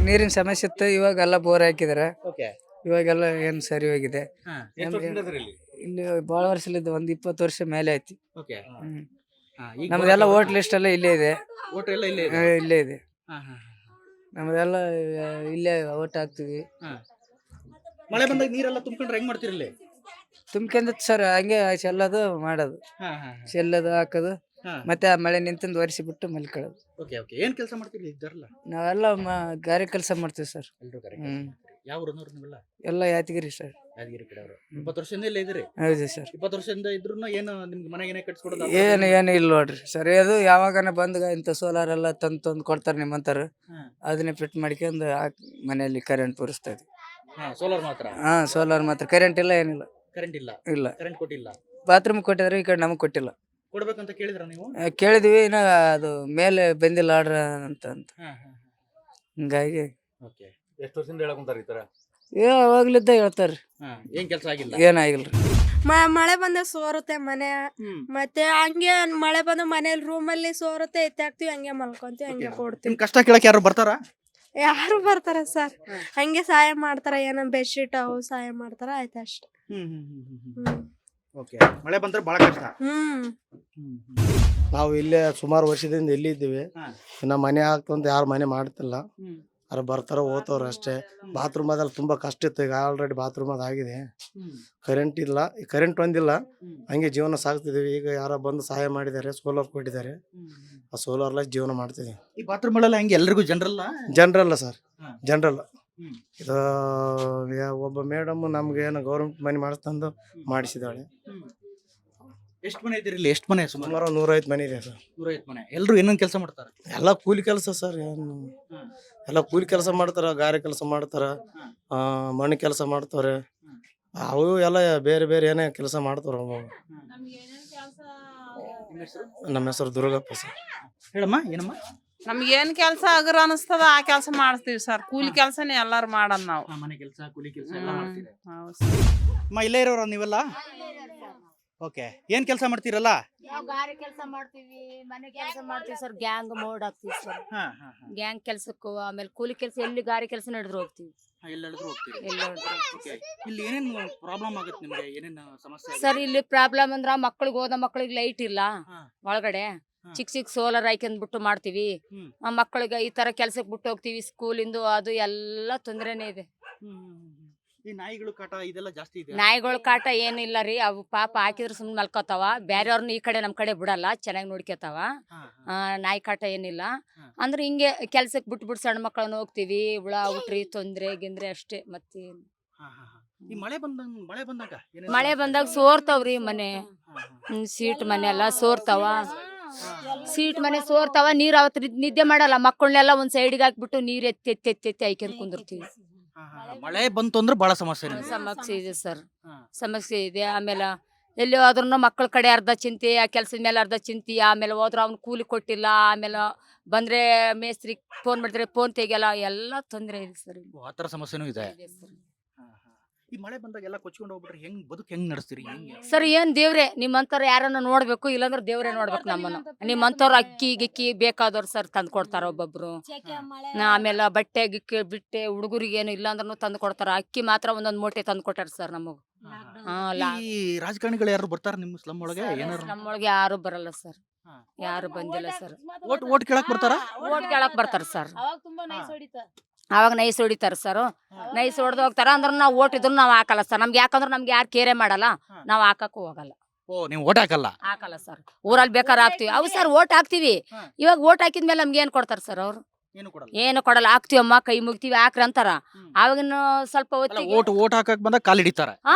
ನೀರಿನ ಸಮಸ್ಯೆ ಇತ್ತು, ಇವಾಗೆಲ್ಲ ಬೋರ್ ಹಾಕಿದಾರೆ. ಇವಾಗೆಲ್ಲ ಏನ್ ಸರಿ ಹೋಗಿದೆ. ಇಲ್ಲಿ ಬಹಳ ವರ್ಷಲಿದ್ದು ಒಂದು 20 ವರ್ಷ ಮೇಲೆ ಐತಿ. ನಮ್ದೆಲ್ಲ ವೋಟ್ ಲಿಸ್ಟ್ ಎಲ್ಲ ಇಲ್ಲೇ ಇದೆ. ಇಲ್ಲೇ ಇದೆ ನಮ್ದೆಲ್ಲ, ಇಲ್ಲೇ ವೋಟ್ ಹಾಕ್ತಿವಿ. ಮಳೆ ಬಂದಾಗ ನೀರೆಲ್ಲ ತುಂಬ್ಕೊಂಡ್ರೆ ಹೆಂಗ್ ಮಾಡ್ತಿರಲಿ? ತುಂಬ್ಕೊಂಡ್ ಸರ್ ಹಂಗೆ ಚೆಲ್ಲೋದು ಮಾಡೋದು, ಚೆಲ್ಲೋದು ಹಾಕೋದು, ಮತ್ತೆ ಆ ಮಳೆ ನಿಂತಂದು ಒರೆಸಿ ಬಿಟ್ಟು ಮಲ್ಕೊಳ್ಳೋದು. ಏನ್ ಕೆಲಸ ಮಾಡ್ತಿರ್ಲಿ ಇದ್ದಾರಲ್ಲ? ನಾವೆಲ್ಲ ಗಾರೆ ಕೆಲಸ ಮಾಡ್ತೀವಿ ಸರ್. ಯಾವ ಊರನ್ನವ್ರು ನೀವೆಲ್ಲ? ಎಲ್ಲ ಯಾದಗಿರಿ ಸರ್. ಯಾದಗಿರಿ ಕಡೆ ಅವರು 20 ವರ್ಷದಿಂದ ಇಲ್ಲೇ ಇದ್ರಿ. ಹೌದು ಸರ್. 20 ವರ್ಷದಿಂದ ಇದ್ರು ಏನು ನಿಮ್ಗೆ ಮನೆಗೇನೆ ಕಟ್ಸ್ಕೊಡೋದು? ಏನು ಇಲ್ಲ ನೋಡ್ರಿ ಸರ್. ಅದು ಯಾವಾಗನ ಬಂದಾಗ ಇಂಥ ಸೋಲಾರ್ ಎಲ್ಲ ತಂದು ಕೊಡ್ತಾರೆ ನಿಮ್ಮಂತಾರ. ಅದನ್ನೇ ಫಿಟ್ ಮಾಡ್ಕೊಂಡು ಮನೆಯಲ್ಲಿ ಕರೆಂಟ್ ಪೂರಿಸ್ತಾ ಇದ್ವಿ. ಸೋಲಾರ್ ಮಾತ್ರ? ಸೋಲಾರ್ ಮಾತ್ರ, ಕರೆಂಟ್ ಇಲ್ಲ, ಏನಿಲ್ಲ. ಕರೆಂಟ್ ಇಲ್ಲ? ಇಲ್ಲ. ಕರೆಂಟ್ ಕೊಟ್ಟಿಲ್ಲ? ಬಾತ್ರೂಮ್ ಕೊಟ್ಟಿದ್ರೆ ಈ ಕಡೆ ನಮಗೆ ಕೊಟ್ಟಿಲ್ಲ. ಕೊಡ್ಬೇಕಂತ ಕೇಳಿದ್ರ ನೀವು? ಕೇಳಿದ್ವಿ, ಇನ್ನ ಅದು ಮೇಲೆ ಬಂದಿಲ್ಲ ಆರ್ಡ್ರ್ ಅಂತ. ಹಿಂಗಾಗಿ ಓಕೆ. ಎಷ್ಟು ವರ್ಷದಿಂದ ಹೇಳಕೊಂತಾರ ಈ ತರ? ಅವಾಗ್ಲಿದ್ದ ಹೇಳ್ತಾರ್ರಿ. ಏನ್ ಕೆಲಸ ಆಗಿಲ್ಲ? ಏನಾಗಿಲ್ರಿ. ಮಳೆ ಬಂದ ಸೋರುತ್ತೆ ಮನೆ, ಮತ್ತೆ ಹಂಗೆ ಮಳೆ ಬಂದ ಮನೇಲಿ ರೂಮಲ್ಲಿ ಸೋರುತ್ತೆ, ಎತ್ತಾಕ್ತಿವಿ, ಹಂಗೆ ಮಲ್ಕೊಂತೀವಿ, ಹಂಗೆ ಕೊಡ್ತೀವಿ. ನಿಮ್ ಕಷ್ಟ ಕೇಳಕ್ ಯಾರು ಬರ್ತಾರ? ಯಾರು ಬರ್ತಾರ ಸರ್, ಹಂಗೆ ಸಹಾಯ ಮಾಡ್ತಾರ, ಏನೋ ಬೆಡ್ಶೀಟ್ ಅವು ಸಹಾಯ ಮಾಡ್ತಾರ, ಆಯ್ತು ಅಷ್ಟೇ. ಓಕೆ. ಮಳೆ ಬಂದ್ರೆ ಬಹಳ ಕಷ್ಟ. ನಾವು ಇಲ್ಲೇ ಸುಮಾರು ವರ್ಷದಿಂದ ಇಲ್ಲಿ ಇದ್ದೀವಿ. ಇನ್ನ ಮನೆ ಆಗ್ತಂತ ಯಾರು ಮನೆ ಮಾಡ್ತಿಲ್ಲ, ಅವ್ರು ಬರ್ತಾರ ಹೋಗ್ತವ್ರ ಅಷ್ಟೇ. ಬಾತ್ರೂಮ್ ಅದಲ್ಲಿ ತುಂಬಾ ಕಷ್ಟ ಇತ್ತು. ಈಗ ಆಲ್ರೆಡಿ ಬಾತ್ರೂಮ್ ಅದಾಗಿದೆ. ಕರೆಂಟ್ ಇಲ್ಲ, ಕರೆಂಟ್ ಒಂದಿಲ್ಲ, ಹಂಗೆ ಜೀವನ ಸಾಕ್ತಿದೀವಿ. ಈಗ ಯಾರೋ ಬಂದು ಸಹಾಯ ಮಾಡಿದ್ದಾರೆ, ಸೋಲಾರ್ ಕೊಟ್ಟಿದ್ದಾರೆ. ಆ ಸೋಲಾರ್ಲ ಜೀವನ ಮಾಡ್ತಿದೀವಿ. ಈ ಬಾತ್ರೂಮ್ ಎಲ್ಲ ಹೆಂಗೆ ಎಲ್ರಿಗೂ ಜನರಲ್ಲ ಸರ್, ಜನರಲ್ಲ. ಇದು ಒಬ್ಬ ಮೇಡಮ್ ನಮ್ಗೆ ಏನೋ ಗೌರ್ಮೆಂಟ್ ಮನೆ ಮಾಡಿಸ್ತಂದು ಮಾಡಿಸಿದಾಳೆ. ಎಷ್ಟು ಮನೆ ಇದ್ದೀರಿ ಇಲ್ಲಿ? ಎಷ್ಟು ಮನೆ? ಸುಮಾರು 105 ಮನೆ ಇದೆ ಸರ್. 105 ಮನೆ. ಎಲ್ಲರೂ ಏನೇನು ಕೆಲಸ ಮಾಡ್ತಾರೆ? ಎಲ್ಲ ಕೂಲಿ ಕೆಲಸ ಸರ್. ಎಲ್ಲ ಕೂಲಿ ಕೆಲಸ ಮಾಡ್ತಾರ, ಗಾರೆ ಕೆಲಸ ಮಾಡ್ತಾರ, ಮಣ್ಣು ಕೆಲಸ ಮಾಡ್ತಾವ್ರೆ. ಅವು ಎಲ್ಲ ಬೇರೆ ಬೇರೆ ಏನೇ ಕೆಲಸ ಮಾಡ್ತಾರ. ನಮ್ಮ ಹೆಸರು ದುರ್ಗಪ್ಪ ಸರ್. ಹೇಳಮ್ಮ, ಏನಮ್ಮ? ನಮ್ಗೇನ್ ಕೆಲಸ ಅಗರ ಅನಿಸ್ತದ ಆ ಕೆಲಸ ಮಾಡ್ತೀವಿ ಸರ್. ಕೂಲಿ ಕೆಲಸನೇ ಎಲ್ಲಾರು ಮಾಡೋದ್ ನಾವು. ಮನೆ ಕೆಲಸ, ಕೂಲಿ ಕೆಲಸ ಎಲ್ಲ ಮಾಡ್ತೀರಿ. ಅಮ್ಮ, ಇಲ್ಲೇ ಇರೋರ ನೀವೆಲ್ಲ? ಓಕೆ. ಏನ್ ಕೆಲಸ ಮಾಡ್ತೀರಲ್ಲ? ಗಾರೆ ಕೆಲಸ ಮಾಡ್ತೀವಿ, ಮನೆ ಕೆಲಸ ಮಾಡ್ತೀವಿ ಸರ್. ಗ್ಯಾಂಗ್ ಮೋಡ್ ಹಾಕ್ತಿವಿ ಸರ್. ಗ್ಯಾಂಗ್ ಕೆಲ್ಸಕ್ಕೂ, ಆಮೇಲೆ ಕೂಲಿ ಕೆಲಸ, ಎಲ್ಲಿ ಗಾರೆ ಕೆಲಸ ನಡೆದ್ರು ಹೋಗ್ತೀವಿ. ಇಲ್ಲಿ ಏನೇನು ಪ್ರಾಬ್ಲಮ್ ಆಗುತ್ತೆ ನಿಮ್ಗೆ? ಏನೇನು ಸಮಸ್ಯೆ ಸರ್ ಇಲ್ಲಿ ಪ್ರಾಬ್ಲಮ್ ಅಂದ್ರ ಮಕ್ಳಿಗೆ ಹೋದ ಮಕ್ಳಿಗೆ ಲೈಟ್ ಇಲ್ಲ ಒಳಗಡೆ. ಚಿಕ್ಕ ಚಿಕ್ಕ ಸೋಲಾರ್ ಹಾಕ್ಯಂದ್ಬಿಟ್ಟು ಮಾಡ್ತೀವಿ. ಮಕ್ಕಳಿಗೆ ಈ ತರ ಕೆಲ್ಸಕ್ಕೆ ಬಿಟ್ಟು ಹೋಗ್ತೀವಿ. ಸ್ಕೂಲಿಂದು ಅದು ಎಲ್ಲ ತೊಂದ್ರೆನೇ ಇದೆ. ಈ ನಾಯಿಗಳು ಕಾಟ ಇದೆಲ್ಲ ಜಾಸ್ತಿ ಇದೆ. ನಾಯಿಗಳ ಕಾಟ ಏನಿಲ್ಲ ರೀ, ಅವು ಪಾಪ ಹಾಕಿದ್ರೆ ಸುಮ್ಮನೆ ಮಲ್ಕೋತಾವ. ಬೇರೆಯವ್ರನ್ನ ಈ ಕಡೆ ನಮ್ ಕಡೆ ಬಿಡಲ್ಲ, ಚೆನ್ನಾಗಿ ನೋಡ್ಕೊತಾವ. ನಾಯಿ ಕಾಟ ಏನಿಲ್ಲ. ಅಂದ್ರೆ ಹಿಂಗೆ ಕೆಲ್ಸಕ್ಕೆ ಬಿಟ್ಟು ಸಣ್ಣ ಮಕ್ಕಳನ್ನ ಹೋಗ್ತೀವಿ. ಹುಳ ಹುಟ್ರಿ ತೊಂದ್ರೆ ಗಿಂದ್ರೆ ಅಷ್ಟೇ, ಮತ್ತೇನು. ಈ ಮಳೆ ಬಂದಾಗ ಸೋರ್ತಾವ್ರಿ ಮನೆ. ಸೀಟ್ ಮನೆ ಎಲ್ಲ ಸೋರ್ತಾವ. ಸೀಟ್ ಮನೆ ಸೋರ್ತಾವ. ನೀರ್ ಅವತ್ತು ನಿದ್ದೆ ಮಾಡಲ್ಲ. ಮಕ್ಕಳನ್ನೆಲ್ಲ ಒಂದ್ ಸೈಡ್ಗೆ ಹಾಕ್ಬಿಟ್ಟು ನೀರ್ ಎತ್ತಿ ಎತ್ತಿ ಎತ್ತಿ ಎತ್ತಿ ಹಾಕ್ಯಂಡ್ ಕುಂದಿರ್ತೀವಿ. ಮಳೆ ಬಂತು ಅಂದ್ರೆ ಬಹಳ ಸಮಸ್ಯೆ ಇದೆ ಸರ್. ಸಮಸ್ಯೆ ಇದೆ. ಆಮೇಲೆ ಎಲ್ಲಿ ಹೋದ್ರೂ ಮಕ್ಕಳ ಕಡೆ ಅರ್ಧ ಚಿಂತೆ, ಆ ಕೆಲ್ಸದ ಮೇಲೆ ಅರ್ಧ ಚಿಂತೆ. ಆಮೇಲೆ ಹೋದ್ರು ಅವ್ನು ಕೂಲಿ ಕೊಟ್ಟಿಲ್ಲ. ಆಮೇಲೆ ಬಂದ್ರೆ ಮೇಸ್ತ್ರಿ ಫೋನ್ ಮಾಡಿದ್ರೆ ಫೋನ್ ತೆಗಿಯಲ್ಲ. ಎಲ್ಲ ತೊಂದ್ರೆ ಇದೆ ಸರ್. ಆ ಥರ ಸಮಸ್ಯೆನೂ ಇದೆ. ಈ ಮಳೆ ಬಂದಾಗ ಎಲ್ಲ ಕೊಚ್ಕೊಂಡು ಹೋಗ್ಬಿಟ್ರೆ ಹೆಂಗ್ ನಡೆಸ್ತೀರಿ? ಸರ್ ಏನ್ ದೇವ್ರೆ, ನಿಮ್ಮಂತವ್ರು ಯಾರನ್ನ ನೋಡ್ಬೇಕು, ಇಲ್ಲಾಂದ್ರೆ ದೇವ್ರೆ ನೋಡ್ಬೇಕು ನಮ್ಮನ್ನ. ನಿಮ್ಮಂತವ್ರು ಅಕ್ಕಿ ಗಿಕ್ಕಿ ಬೇಕಾದವ್ರು ಸರ್ ತಂದು ಕೊಡ್ತಾರ ಒಬ್ಬೊಬ್ರು. ಆಮೇಲೆ ಬಟ್ಟೆ ಗಿಕ್ಕಿ ಬಿಟ್ಟೆ ಹುಡುಗರಿಗೆ ಏನು ಇಲ್ಲಾಂದ್ರೂ ತಂದು ಕೊಡ್ತಾರ. ಅಕ್ಕಿ ಮಾತ್ರ ಒಂದೊಂದ್ ಮೂಟೆ ತಂದು ಕೊಟ್ಟಾರ ಸರ್ ನಮಗ್. ಈ ರಾಜಕಾರಣಿಗಳು ಯಾರು ಬರ್ತಾರ ನಿಮ್ ಸ್ಲಮ್ ಒಳಗೆ? ಸ್ಲಮ್ ಒಳಗೆ ಯಾರು ಬರಲ್ಲ ಸರ್, ಯಾರು ಬಂದಿಲ್ಲ ಸರ್. ಓಟ್ ಕೇಳಕ್ ಬರ್ತಾರ? ಓಟ್ ಕೇಳಕ್ ಬರ್ತಾರ ಸರ್. ಅವಾಗ ನೈಸ್ ಹೊಡಿತಾರ ಸರ್. ನೈಸ್ ಹೊಡೆದು ಹೋಗ್ತಾರ. ಅಂದ್ರೆ ನಾವು ಓಟ್ ಇದ್ರು ನಾವ್ ಹಾಕಲ್ಲ ಸರ್. ನಮ್ಗೆ ಯಾಕಂದ್ರೆ ನಮ್ಗೆ ಯಾರು ಕೇರೆ ಮಾಡಲ್ಲ, ನಾವ್ ಹಾಕಕ್ಕೂ ಹೋಗಲ್ಲ. ನೀವು ಓಟ್ ಹಾಕಲ್ಲ ಸರ್. ಊರಲ್ಲಿ ಬೇಕಾದ್ರೆ ಹಾಕ್ತಿವಿ. ಅವು ಸರ್ ಓಟ್ ಹಾಕ್ತಿವಿ. ಇವಾಗ ಓಟ್ ಹಾಕಿದ್ಮೇಲೆ ನಮ್ಗೆ ಏನ್ ಕೊಡ್ತಾರ ಸರ್ ಅವ್ರು? ಏನು ಕೊಡಲ್ಲ. ಹಾಕ್ತಿವಮ್ಮ, ಕೈ ಮುಗ್ತಿವಿ, ಹಾಕ್ರಿ ಅಂತಾರ. ಅವಾಗಿನ ಸ್ವಲ್ಪ ಓಟ್ ಹಾಕಕ್ ಬಂದಾಗ ಕಾಲ್ ಹಿಡಿತಾರ.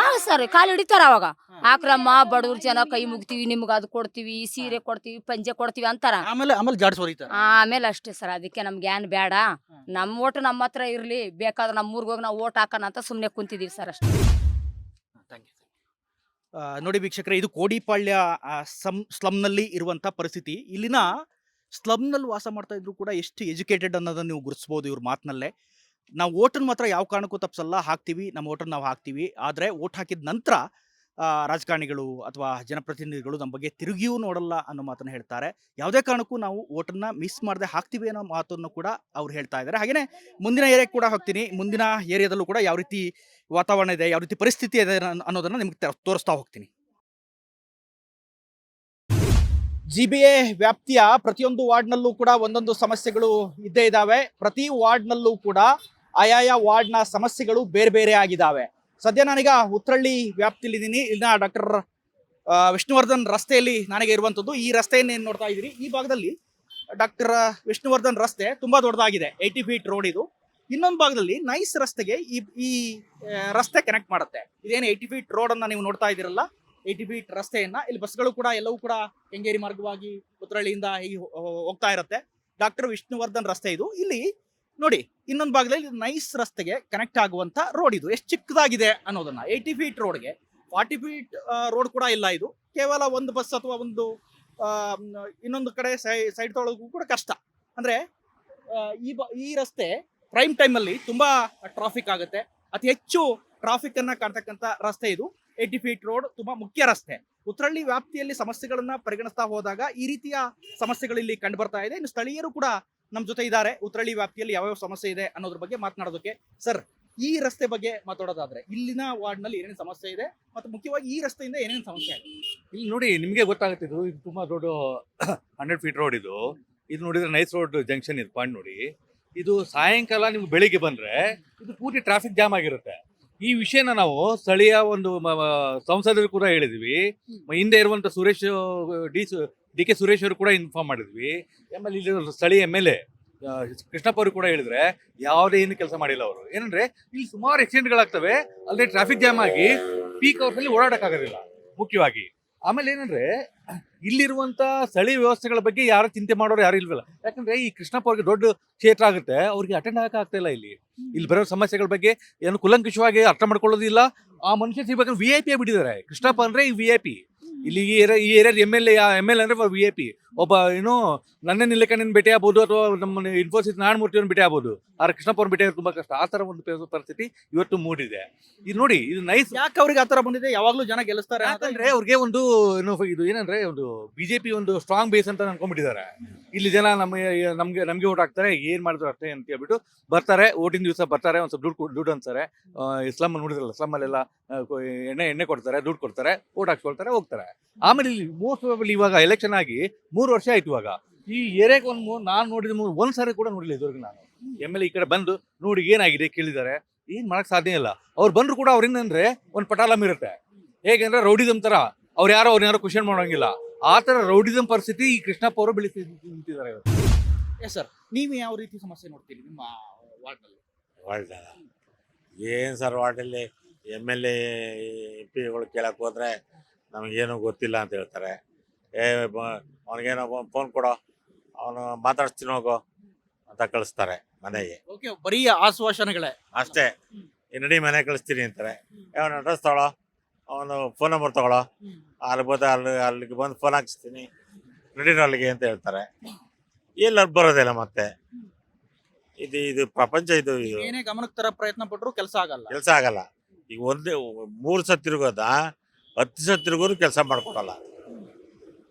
ಸರ್ ಕಾಲು ಹಿಡಿತಾರ. ಅವಾಗ ಹಾಕ್ರಮ್ಮ, ಬಡವ್ರ ಜನ ಕೈ ಮುಗ್ತಿವಿ, ನಿಮ್ಗೆ ಅದು ಕೊಡ್ತೀವಿ, ಸೀರೆ ಕೊಡ್ತೀವಿ, ಪಂಜೆ ಕೊಡ್ತೀವಿ ಅಂತಾರ. ಆಮೇಲೆ ಅಷ್ಟೇ ಸರ್. ಅದಕ್ಕೆ ನಮ್ಗೆ ಏನ್ ಬೇಡ, ನಮ್ ಓಟ್ ನಮ್ಮ ಹತ್ರ ಇರ್ಲಿ, ಬೇಕಾದ್ರೆ ನಮ್ಮ ಊರ್ಗ್ ಹೋಗಿ ನಾವು ಓಟ್ ಹಾಕೋಣ ಅಂತ ಸುಮ್ನೆ ಕುಂತಿದೀವಿ ಸರ್ ಅಷ್ಟೇ. ನೋಡಿ ವೀಕ್ಷಕರೇ, ಇದು ಕೋಡಿಪಾಳ್ಯ ಸ್ಲಮ್ನಲ್ಲಿ ಇರುವಂತ ಪರಿಸ್ಥಿತಿ. ಇಲ್ಲಿನ ಸ್ಲಮ್ನಲ್ಲಿ ವಾಸ ಮಾಡ್ತಾ ಇದ್ರು ಕೂಡ ಎಷ್ಟು ಎಜುಕೇಟೆಡ್ ಅನ್ನೋದನ್ನ ನೀವು ಗುರುತಿಸಬಹುದು ಇವ್ರ ಮಾತಿನಲ್ಲೇ. ನಾವು ಓಟನ್ನು ಮಾತ್ರ ಯಾವ ಕಾರಣಕ್ಕೂ ತಪ್ಪಿಸಲ್ಲ, ಹಾಕ್ತೀವಿ, ನಮ್ಮ ಓಟನ್ನು ನಾವು ಹಾಕ್ತೀವಿ. ಆದರೆ ಓಟ್ ಹಾಕಿದ ನಂತರ ರಾಜಕಾರಣಿಗಳು ಅಥವಾ ಜನಪ್ರತಿನಿಧಿಗಳು ನಮ್ಮ ಬಗ್ಗೆ ತಿರುಗಿಯೂ ನೋಡಲ್ಲ ಅನ್ನೋ ಮಾತನ್ನು ಹೇಳ್ತಾರೆ. ಯಾವುದೇ ಕಾರಣಕ್ಕೂ ನಾವು ಓಟನ್ನು ಮಿಸ್ ಮಾಡದೆ ಹಾಕ್ತೀವಿ ಅನ್ನೋ ಮಾತನ್ನು ಕೂಡ ಅವ್ರು ಹೇಳ್ತಾ ಇದ್ದಾರೆ. ಹಾಗೆಯೇ ಮುಂದಿನ ಏರಿಯಾಕ್ಕೆ ಕೂಡ ಹೋಗ್ತೀನಿ. ಮುಂದಿನ ಏರಿಯಾದಲ್ಲೂ ಕೂಡ ಯಾವ ರೀತಿ ವಾತಾವರಣ ಇದೆ, ಯಾವ ರೀತಿ ಪರಿಸ್ಥಿತಿ ಇದೆ ಅನ್ನೋದನ್ನು ನಿಮ್ಗೆ ತೋರಿಸ್ತಾ ಹೋಗ್ತೀನಿ. GBA ವ್ಯಾಪ್ತಿಯ ಪ್ರತಿಯೊಂದು ವಾರ್ಡ್ನಲ್ಲೂ ಕೂಡ ಒಂದೊಂದು ಸಮಸ್ಯೆಗಳು ಇದ್ದೇ ಇದ್ದಾವೆ. ಪ್ರತಿ ವಾರ್ಡ್ನಲ್ಲೂ ಕೂಡ ಆಯಾಯ ವಾರ್ಡ್ನ ಸಮಸ್ಯೆಗಳು ಬೇರೆ ಬೇರೆ ಆಗಿದ್ದಾವೆ. ಸದ್ಯ ನಾನೀಗ ಉತ್ರಳ್ಳಿ ವ್ಯಾಪ್ತಿಯಲ್ಲಿದ್ದೀನಿ. ಇಲ್ಲಿನ ಡಾಕ್ಟರ್ ವಿಷ್ಣುವರ್ಧನ್ ರಸ್ತೆಯಲ್ಲಿ ನನಗೆ ಇರುವಂಥದ್ದು. ಈ ರಸ್ತೆಯನ್ನು ಏನು ನೋಡ್ತಾ ಇದ್ದೀರಿ, ಈ ಭಾಗದಲ್ಲಿ ಡಾಕ್ಟರ್ ವಿಷ್ಣುವರ್ಧನ್ ರಸ್ತೆ ತುಂಬಾ ದೊಡ್ಡದಾಗಿದೆ. 80 ಫೀಟ್ ರೋಡ್ ಇದು. ಇನ್ನೊಂದು ಭಾಗದಲ್ಲಿ ನೈಸ್ ರಸ್ತೆಗೆ ಈ ರಸ್ತೆ ಕನೆಕ್ಟ್ ಮಾಡುತ್ತೆ. ಇದೇನು 80 ಫೀಟ್ ರೋಡ್ ಅನ್ನ ನೀವು ನೋಡ್ತಾ ಇದ್ದೀರಲ್ಲ, 80 ಫೀಟ್ ರಸ್ತೆಯನ್ನ ಇಲ್ಲಿ ಬಸ್ಗಳು ಕೂಡ ಎಲ್ಲವೂ ಕೂಡ ಕೆಂಗೇರಿ ಮಾರ್ಗವಾಗಿ ಉತ್ತರಹಳ್ಳಿಯಿಂದ ಹೀಗೆ ಹೋಗ್ತಾ ಇರುತ್ತೆ. ಡಾಕ್ಟರ್ ವಿಷ್ಣುವರ್ಧನ್ ರಸ್ತೆ ಇದು. ಇಲ್ಲಿ ನೋಡಿ ಇನ್ನೊಂದು ಭಾಗದಲ್ಲಿ ನೈಸ್ ರಸ್ತೆಗೆ ಕನೆಕ್ಟ್ ಆಗುವಂತ ರೋಡ್ ಇದು ಎಷ್ಟು ಚಿಕ್ಕದಾಗಿದೆ ಅನ್ನೋದನ್ನ. 80 ಫೀಟ್ ರೋಡ್ಗೆ 40 ಫೀಟ್ ರೋಡ್ ಕೂಡ ಇಲ್ಲ. ಇದು ಕೇವಲ ಒಂದು ಬಸ್ ಅಥವಾ ಒಂದು ಇನ್ನೊಂದು ಕಡೆ ಸೈಡ್ ತೊಗೊಳೋದಕ್ಕೂ ಕೂಡ ಕಷ್ಟ. ಅಂದ್ರೆ ಈ ರಸ್ತೆ ಪ್ರೈಮ್ ಟೈಮ್ ಅಲ್ಲಿ ತುಂಬಾ ಟ್ರಾಫಿಕ್ ಆಗುತ್ತೆ. ಅತಿ ಹೆಚ್ಚು ಟ್ರಾಫಿಕ್ ಅನ್ನ ಕಾಣ್ತಕ್ಕಂಥ ರಸ್ತೆ ಇದು. 80 ಫೀಟ್ ರೋಡ್ ತುಂಬಾ ಮುಖ್ಯ ರಸ್ತೆ. ಉತ್ತರಹಳ್ಳಿ ವ್ಯಾಪ್ತಿಯಲ್ಲಿ ಸಮಸ್ಯೆಗಳನ್ನ ಪರಿಗಣಿಸ್ತಾ ಹೋದಾಗ ಈ ರೀತಿಯ ಸಮಸ್ಯೆಗಳು ಇಲ್ಲಿ ಕಂಡು ಬರ್ತಾ ಇದೆ. ಇನ್ನು ಸ್ಥಳೀಯರು ಕೂಡ ನಮ್ಮ ಜೊತೆ ಇದ್ದಾರೆ, ಉತ್ತರಹಳ್ಳಿ ವ್ಯಾಪ್ತಿಯಲ್ಲಿ ಯಾವ್ಯಾವ ಸಮಸ್ಯೆ ಇದೆ ಅನ್ನೋದ್ರ ಬಗ್ಗೆ ಮಾತನಾಡೋದಕ್ಕೆ. ಸರ್, ಈ ರಸ್ತೆ ಬಗ್ಗೆ ಮಾತಾಡೋದಾದ್ರೆ ಇಲ್ಲಿನ ವಾರ್ಡ್ ನಲ್ಲಿ ಏನೇನು ಸಮಸ್ಯೆ ಇದೆ ಮತ್ತು ಮುಖ್ಯವಾಗಿ ಈ ರಸ್ತೆಯಿಂದ ಏನೇನು ಸಮಸ್ಯೆ ಆಗಿದೆ? ಇಲ್ಲಿ ನೋಡಿ ನಿಮಗೆ ಗೊತ್ತಾಗುತ್ತೆ. ಇದು ತುಂಬಾ ದೊಡ್ಡ 100 ಫೀಟ್ ರೋಡ್ ಇದು. ಇದು ನೋಡಿದ್ರೆ ನೈಸ್ ರೋಡ್ ಜಂಕ್ಷನ್ ಇದು ಪಾಯಿಂಟ್ ನೋಡಿ. ಇದು ಸಾಯಂಕಾಲ ನೀವು ಬೆಳಿಗ್ಗೆ ಬಂದ್ರೆ ಇದು ಪೂರ್ತಿ ಟ್ರಾಫಿಕ್ ಜಾಮ್ ಆಗಿರುತ್ತೆ. ಈ ವಿಷಯನ ನಾವು ಸ್ಥಳೀಯ ಒಂದು ಸಂಸದರು ಕೂಡ ಹೇಳಿದ್ವಿ. ಹಿಂದೆ ಇರುವಂತ ಡಿ ಕೆ ಸುರೇಶ್ ಅವರು ಕೂಡ ಇನ್ಫಾರ್ಮ್ ಮಾಡಿದ್ವಿ. ಆಮೇಲೆ ಇಲ್ಲಿ ಸ್ಥಳೀಯ MLA ಕೃಷ್ಣಪ್ಪ ಅವರು ಕೂಡ ಹೇಳಿದ್ರೆ ಯಾವುದೇ ಏನು ಕೆಲಸ ಮಾಡಿಲ್ಲ ಅವರು. ಏನಂದ್ರೆ ಇಲ್ಲಿ ಸುಮಾರು ಆಕ್ಸಿಡೆಂಟ್ಗಳಾಗ್ತವೆ, ಅಲ್ಲದೆ ಟ್ರಾಫಿಕ್ ಜಾಮ್ ಆಗಿ ಪೀಕ್ ಅವರ್ಸ್ ಅಲ್ಲಿ ಓಡಾಡಕ್ಕಾಗೋದಿಲ್ಲ ಮುಖ್ಯವಾಗಿ. ಆಮೇಲೆ ಏನಂದ್ರೆ ಇಲ್ಲಿರುವಂತ ಸ್ಥಳೀಯ ವ್ಯವಸ್ಥೆಗಳ ಬಗ್ಗೆ ಯಾರು ಚಿಂತೆ ಮಾಡೋರು ಯಾರು ಇಲ್ವಲ್ಲ. ಯಾಕಂದ್ರೆ ಈ ಕೃಷ್ಣಪ್ಪ ಅವ್ರಿಗೆ ದೊಡ್ಡ ಕ್ಷೇತ್ರ ಆಗುತ್ತೆ, ಅವ್ರಿಗೆ ಅಟೆಂಡ್ ಆಗಕ್ಕೆ ಆಗ್ತಾ ಇಲ್ಲ. ಇಲ್ಲಿ ಬರೋ ಸಮಸ್ಯೆಗಳ ಬಗ್ಗೆ ಏನು ಕುಲಂಕುಷವಾಗಿ ಅರ್ಥ ಮಾಡ್ಕೊಳ್ಳೋದಿಲ್ಲ. ಆ ಮನುಷ್ಯ ಸಿಗ್ಬೇಕಂದ್ರೆ VIP ಬಿಟ್ಟಿದ್ದಾರೆ. ಕೃಷ್ಣಪ್ಪ ಅಂದ್ರೆ ಈ VIP. ಇಲ್ಲಿ ಈ ಏರಿಯಾದ MLA ಅಂದ್ರೆ VIP. ಒಬ್ಬ ಏನು ನನ್ನ ನಿಲಕಣ್ಣನ ಭೇಟಿ ಆಗ್ಬೋದು ಅಥವಾ ನಮ್ಮ ಇನ್ಫೋಸಿಸ್ ನಾರಾಯಣಮೂರ್ತಿಯವ್ರನ್ನ ಭೇಟಿ ಆಗ್ಬೋದು. ಆದ್ರೆ ಕೃಷ್ಣಪ್ಪ ಅವ್ರನ್ನ ಭೇಟಿ ಆಗೋದು ತುಂಬಾ ಕಷ್ಟ. ಆ ತರ ಒಂದು ಪರಿಸ್ಥಿತಿ ಇವತ್ತು ಮೂಡಿದೆ. ಇದು ನೋಡಿ, ಇದು ನೈಸ್. ಯಾಕೆ ಅವ್ರಿಗೆ ಆತರ ಬಂದಿದೆ? ಯಾವಾಗ್ಲೂ ಜನ ಗೆಲ್ಲಿಸ್ತಾರೆ ಯಾಕಂದ್ರೆ ಅವ್ರಿಗೆ ಒಂದು ಇದು ಏನಂದ್ರೆ ಒಂದು BJP ಒಂದು ಸ್ಟ್ರಾಂಗ್ ಬೇಸ್ ಅಂತ ಅನ್ಕೊಂಡ್ಬಿಟ್ಟಿದ್ದಾರೆ. ಇಲ್ಲಿ ಜನ ನಮ್ಗೆ ಓಟ್ ಹಾಕ್ತಾರೆ, ಏನ್ ಮಾಡಿದ್ರು ಅಷ್ಟೇ ಅಂತ ಹೇಳ್ಬಿಟ್ಟು ಬರ್ತಾರೆ. ಓಟಿನ ದಿವಸ ಬರ್ತಾರೆ, ಒಂದ್ ಸ್ವಲ್ಪ ದುಡ್ಡು ಅಂತಾರೆ. ಸ್ಲಮ್ ನೋಡಿದ್ರಲ್ಲ, ಸ್ಲಮ್ ಅಲ್ಲೆಲ್ಲ ಎಣ್ಣೆ ಕೊಡ್ತಾರೆ, ದುಡ್ಡು ಕೊಡ್ತಾರೆ, ಓಟ್ ಹಾಕ್ಸ್ಕೊಳ್ತಾರೆ, ಹೋಗ್ತಾರೆ. ಆಮೇಲೆ ಇಲ್ಲಿ ಮೋಸ್ಟ್ ಪ್ರಾಬಬ್ಲಿ ಇವಾಗ ಎಲೆಕ್ಷನ್ ಆಗಿ 3 ವರ್ಷ ಆಯ್ತು. ಇವಾಗ ಈ ಏರಿಯಾಗೆ ನಾನು ನೋಡಿದ ಒಂದ್ ಸಾರಿ ಕೂಡ ನೋಡಿಲ್ಲ ಇದುವರೆಗೂ. ನಾನು MLA ಈ ಕಡೆ ಬಂದು ನೋಡಿ ಏನಾಗಿದೆ ಕೇಳಿದ್ದಾರೆ, ಏನ್ ಮಾಡಕ್ ಸಾಧ್ಯ ಇಲ್ಲ. ಅವ್ರು ಬಂದ್ರು ಕೂಡ ಅವ್ರೇನಂದ್ರೆ ಒಂದ್ ಪಟಾಲಮ್ ಇರುತ್ತೆ. ಹೇಗೆಂದ್ರೆ ರೌಡಿಸಮ್ ತರ ಅವ್ರು ಕ್ವಶನ್ ಮಾಡೋಂಗಿಲ್ಲ. ಆ ತರ ರೌಡಿಸಮ್ ಪರಿಸ್ಥಿತಿ ಈ ಕೃಷ್ಣಪ್ಪ ಅವರು ಬೆಳೆಸಿ ನಿಂತಿದ್ದಾರೆ. ಎಸ್ ಸರ್, ನೀವು ಯಾವ ರೀತಿ ಸಮಸ್ಯೆ ನೋಡ್ತೀರಿ ನಿಮ್ಮ ವಾರ್ಡ್ ನಲ್ಲಿ? ವಾರ್ಡ್ ಏನ್ ಸರ್, ವಾರ್ಡಲ್ಲಿ MLA MP ಕೇಳಕ್ ಹೋದ್ರೆ ನಮಗೇನು ಗೊತ್ತಿಲ್ಲ ಅಂತ ಹೇಳ್ತಾರೆ. ಅವನಿಗೇನೋ ಫೋನ್ ಕೊಡೋ, ಅವನು ಮಾತಾಡ್ಸ್ತೀನಿ ಹೋಗೋ ಅಂತ ಕಳಿಸ್ತಾರೆ ಮನೆಗೆ. ಓಕೆ, ಬರೀ ಆಶ್ವಾಸನೆಗಳೇ ಅಷ್ಟೇ. ನಡಿ ಮನೆ ಕಳಿಸ್ತೀನಿ ಅಂತಾರೆ. ಅವನ ಅಡ್ರೆಸ್ ತಗೊಳ್ಳೋ, ಅವನು ಫೋನ್ ನಂಬರ್ ತಗೊಳ್ಳೋ, ಅಲ್ಲಿಗೆ ಬಂದು ಫೋನ್ ಹಾಕಿಸ್ತೀನಿ, ನಡೀರೋ ಅಲ್ಲಿಗೆ ಅಂತ ಹೇಳ್ತಾರೆ. ಎಲ್ಲ ಬರೋದಿಲ್ಲ ಮತ್ತೆ. ಇದು ಪ್ರಪಂಚ. ಇದು ಏನೇ ಗಮನಕ್ಕೆ ತರ ಪ್ರಯತ್ನ ಪಟ್ಟರು ಕೆಲಸ ಆಗಲ್ಲ. ಈಗ 3 ಸತಿ ತಿರುಗೋದ 10 ಸತಿ ತಿರುಗೋರು ಕೆಲಸ ಮಾಡ್ಕೊಡಲ್ಲ.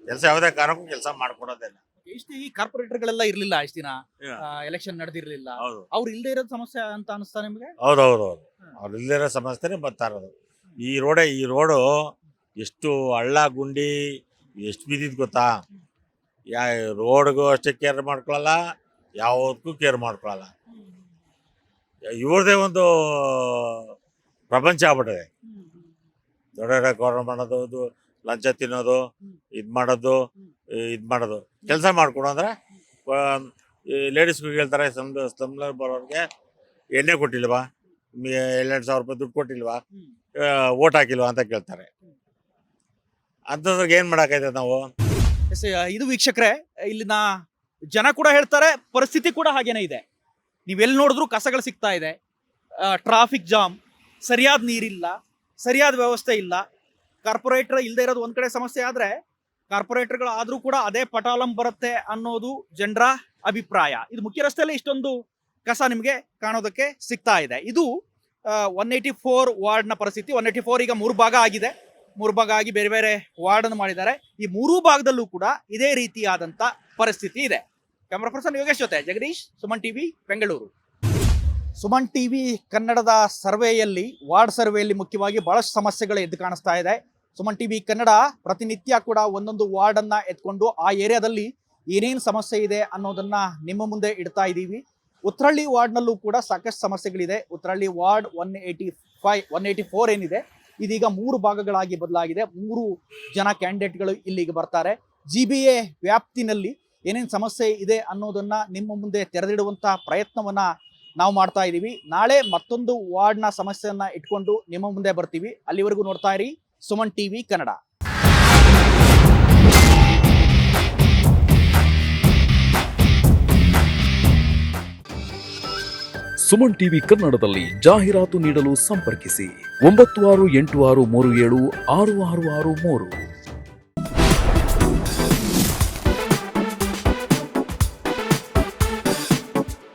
ಕೆಲಸ ಯಾವುದೇ ಕಾರಣಕ್ಕೂ ಕೆಲಸ ಮಾಡ್ಕೊಡೋದಿಲ್ಲ. ಇಷ್ಟು ಈ ಕಾರ್ಪೊರೇಟರ್ಗಳೆಲ್ಲ ಇರ್ಲಿಲ್ಲ, ಇಷ್ಟು ದಿನ ಎಲೆಕ್ಷನ್ ನಡೆದಿರ್ಲಿಲ್ಲ. ಅವ್ರು ಇಲ್ಲದೆ ಇರೋದು ಸಮಸ್ಯೆ ಅಂತ ಅನಿಸ್ತಾ ನಿಮ್ಗೆ? ಹೌದೌದು, ಅವ್ರು ಇಲ್ಲದೆ ಇರೋ ಸಮಸ್ಯೆನೇ ಬರ್ತಾ ಇರೋದು. ಈ ರೋಡು ಎಷ್ಟು ಹಳ್ಳ ಗುಂಡಿ ಎಷ್ಟು ಬಿದ್ದಿದ್ ಗೊತ್ತಾ? ರೋಡ್ಗೂ ಅಷ್ಟೇ ಕೇರ್ ಮಾಡ್ಕೊಳಲ್ಲ, ಯಾವುದಕ್ಕೂ ಕೇರ್ ಮಾಡ್ಕೊಳಲ್ಲ. ಇವ್ರದೇ ಒಂದು ಪ್ರಪಂಚ ಆಗ್ಬಿಟ್ಟಿದೆ. ದೊಡ್ಡ ಗೌರವ ಮಾಡೋದು, ಲಂಚ ತಿನ್ನೋದು, ಇದು ಮಾಡೋದು. ಕೆಲಸ ಮಾಡ್ಕೊಡು ಅಂದ್ರೆ ಲೇಡೀಸ್ಗೂ ಹೇಳ್ತಾರೆ, ಸ್ಲಮ್ಲರ್ ಬರೋರಿಗೆ ಎಣ್ಣೆ ಕೊಟ್ಟಿಲ್ವಾ, 2,000 ರೂಪಾಯಿ ದುಡ್ಡು ಕೊಟ್ಟಿಲ್ವಾ, ಓಟ್ ಹಾಕಿಲ್ವಾ ಅಂತ ಕೇಳ್ತಾರೆ. ಅಂಥದ್ರಿಗೆ ಏನು ಮಾಡೋಕ್ಕಾಯ್ತದೆ ನಾವು? ಇದು ವೀಕ್ಷಕರೇ, ಇಲ್ಲಿನ ಜನ ಕೂಡ ಹೇಳ್ತಾರೆ, ಪರಿಸ್ಥಿತಿ ಕೂಡ ಹಾಗೇನೇ ಇದೆ. ನೀವೆಲ್ಲಿ ನೋಡಿದ್ರು ಕಸಗಳು ಸಿಗ್ತಾ ಇದೆ, ಟ್ರಾಫಿಕ್ ಜಾಮ್, ಸರಿಯಾದ ನೀರಿಲ್ಲ, ಸರಿಯಾದ ವ್ಯವಸ್ಥೆ ಇಲ್ಲ. ಕಾರ್ಪೊರೇಟರ್ ಇಲ್ಲದೆ ಇರೋದು ಒಂದ್ ಕಡೆ ಸಮಸ್ಯೆ ಆದ್ರೆ, ಕಾರ್ಪೊರೇಟರ್ಗಳು ಆದ್ರೂ ಕೂಡ ಅದೇ ಪಟಾಲಂ ಬರುತ್ತೆ ಅನ್ನೋದು ಜನರ ಅಭಿಪ್ರಾಯ. ಇದು ಮುಖ್ಯ ರಸ್ತೆಯಲ್ಲಿ ಇಷ್ಟೊಂದು ಕಸ ನಿಮಗೆ ಕಾಣೋದಕ್ಕೆ ಸಿಗ್ತಾ ಇದೆ. ಇದು 184 ವಾರ್ಡ್ನ ಪರಿಸ್ಥಿತಿ. 184 ಈಗ 3 ಭಾಗ ಆಗಿದೆ. 3 ಭಾಗ ಆಗಿ ಬೇರೆ ಬೇರೆ ವಾರ್ಡ್ ಅನ್ನು ಮಾಡಿದ್ದಾರೆ. ಈ 3 ಭಾಗದಲ್ಲೂ ಕೂಡ ಇದೇ ರೀತಿಯಾದಂತ ಪರಿಸ್ಥಿತಿ ಇದೆ. ಕ್ಯಾಮರಾ ಪರ್ಸನ್ ಯೋಗೇಶ್ ಜೊತೆ ಜಗದೀಶ್, ಸುಮನ್ ಟಿವಿ, ಬೆಂಗಳೂರು. ಸುಮನ್ ಟಿವಿ ಕನ್ನಡದ ಸರ್ವೆಯಲ್ಲಿ, ವಾರ್ಡ್ ಸರ್ವೆಯಲ್ಲಿ ಮುಖ್ಯವಾಗಿ ಬಹಳಷ್ಟು ಸಮಸ್ಯೆಗಳು ಎದ್ದು ಕಾಣಿಸ್ತಾ ಇದೆ. ಸುಮನ್ ಟಿವಿ ಕನ್ನಡ ಪ್ರತಿನಿತ್ಯ ಕೂಡ ಒಂದೊಂದು ವಾರ್ಡ್ ಅನ್ನ ಎತ್ಕೊಂಡು ಆ ಏರಿಯಾದಲ್ಲಿ ಏನೇನು ಸಮಸ್ಯೆ ಇದೆ ಅನ್ನೋದನ್ನ ನಿಮ್ಮ ಮುಂದೆ ಇಡ್ತಾ ಇದ್ದೀವಿ. ಉತ್ತರಹಳ್ಳಿ ವಾರ್ಡ್ನಲ್ಲೂ ಕೂಡ ಸಾಕಷ್ಟು ಸಮಸ್ಯೆಗಳಿದೆ. ಉತ್ತರಹಳ್ಳಿ ವಾರ್ಡ್ 184 ಏನಿದೆ, ಇದೀಗ 3 ಭಾಗಗಳಾಗಿ ಬದಲಾಗಿದೆ. 3 ಜನ ಕ್ಯಾಂಡಿಡೇಟ್ಗಳು ಇಲ್ಲಿಗೆ ಬರ್ತಾರೆ. GBA ವ್ಯಾಪ್ತಿನಲ್ಲಿ ಏನೇನು ಸಮಸ್ಯೆ ಇದೆ ಅನ್ನೋದನ್ನ ನಿಮ್ಮ ಮುಂದೆ ತೆರೆದಿಡುವಂತ ಪ್ರಯತ್ನವನ್ನ ನಾವು ಮಾಡ್ತಾ ಇದ್ದೀವಿ. ನಾಳೆ ಮತ್ತೊಂದು ವಾರ್ಡ್ನ ಸಮಸ್ಯೆಯನ್ನ ಇಟ್ಕೊಂಡು ನಿಮ್ಮ ಮುಂದೆ ಬರ್ತೀವಿ. ಅಲ್ಲಿವರೆಗೂ ನೋಡ್ತಾ ಇರಿ ಸುಮನ್ ಟಿವಿ ಕನ್ನಡ. ಸುಮನ್ ಟಿವಿ ಕನ್ನಡದಲ್ಲಿ ಜಾಹೀರಾತು ನೀಡಲು ಸಂಪರ್ಕಿಸಿ 9686376663.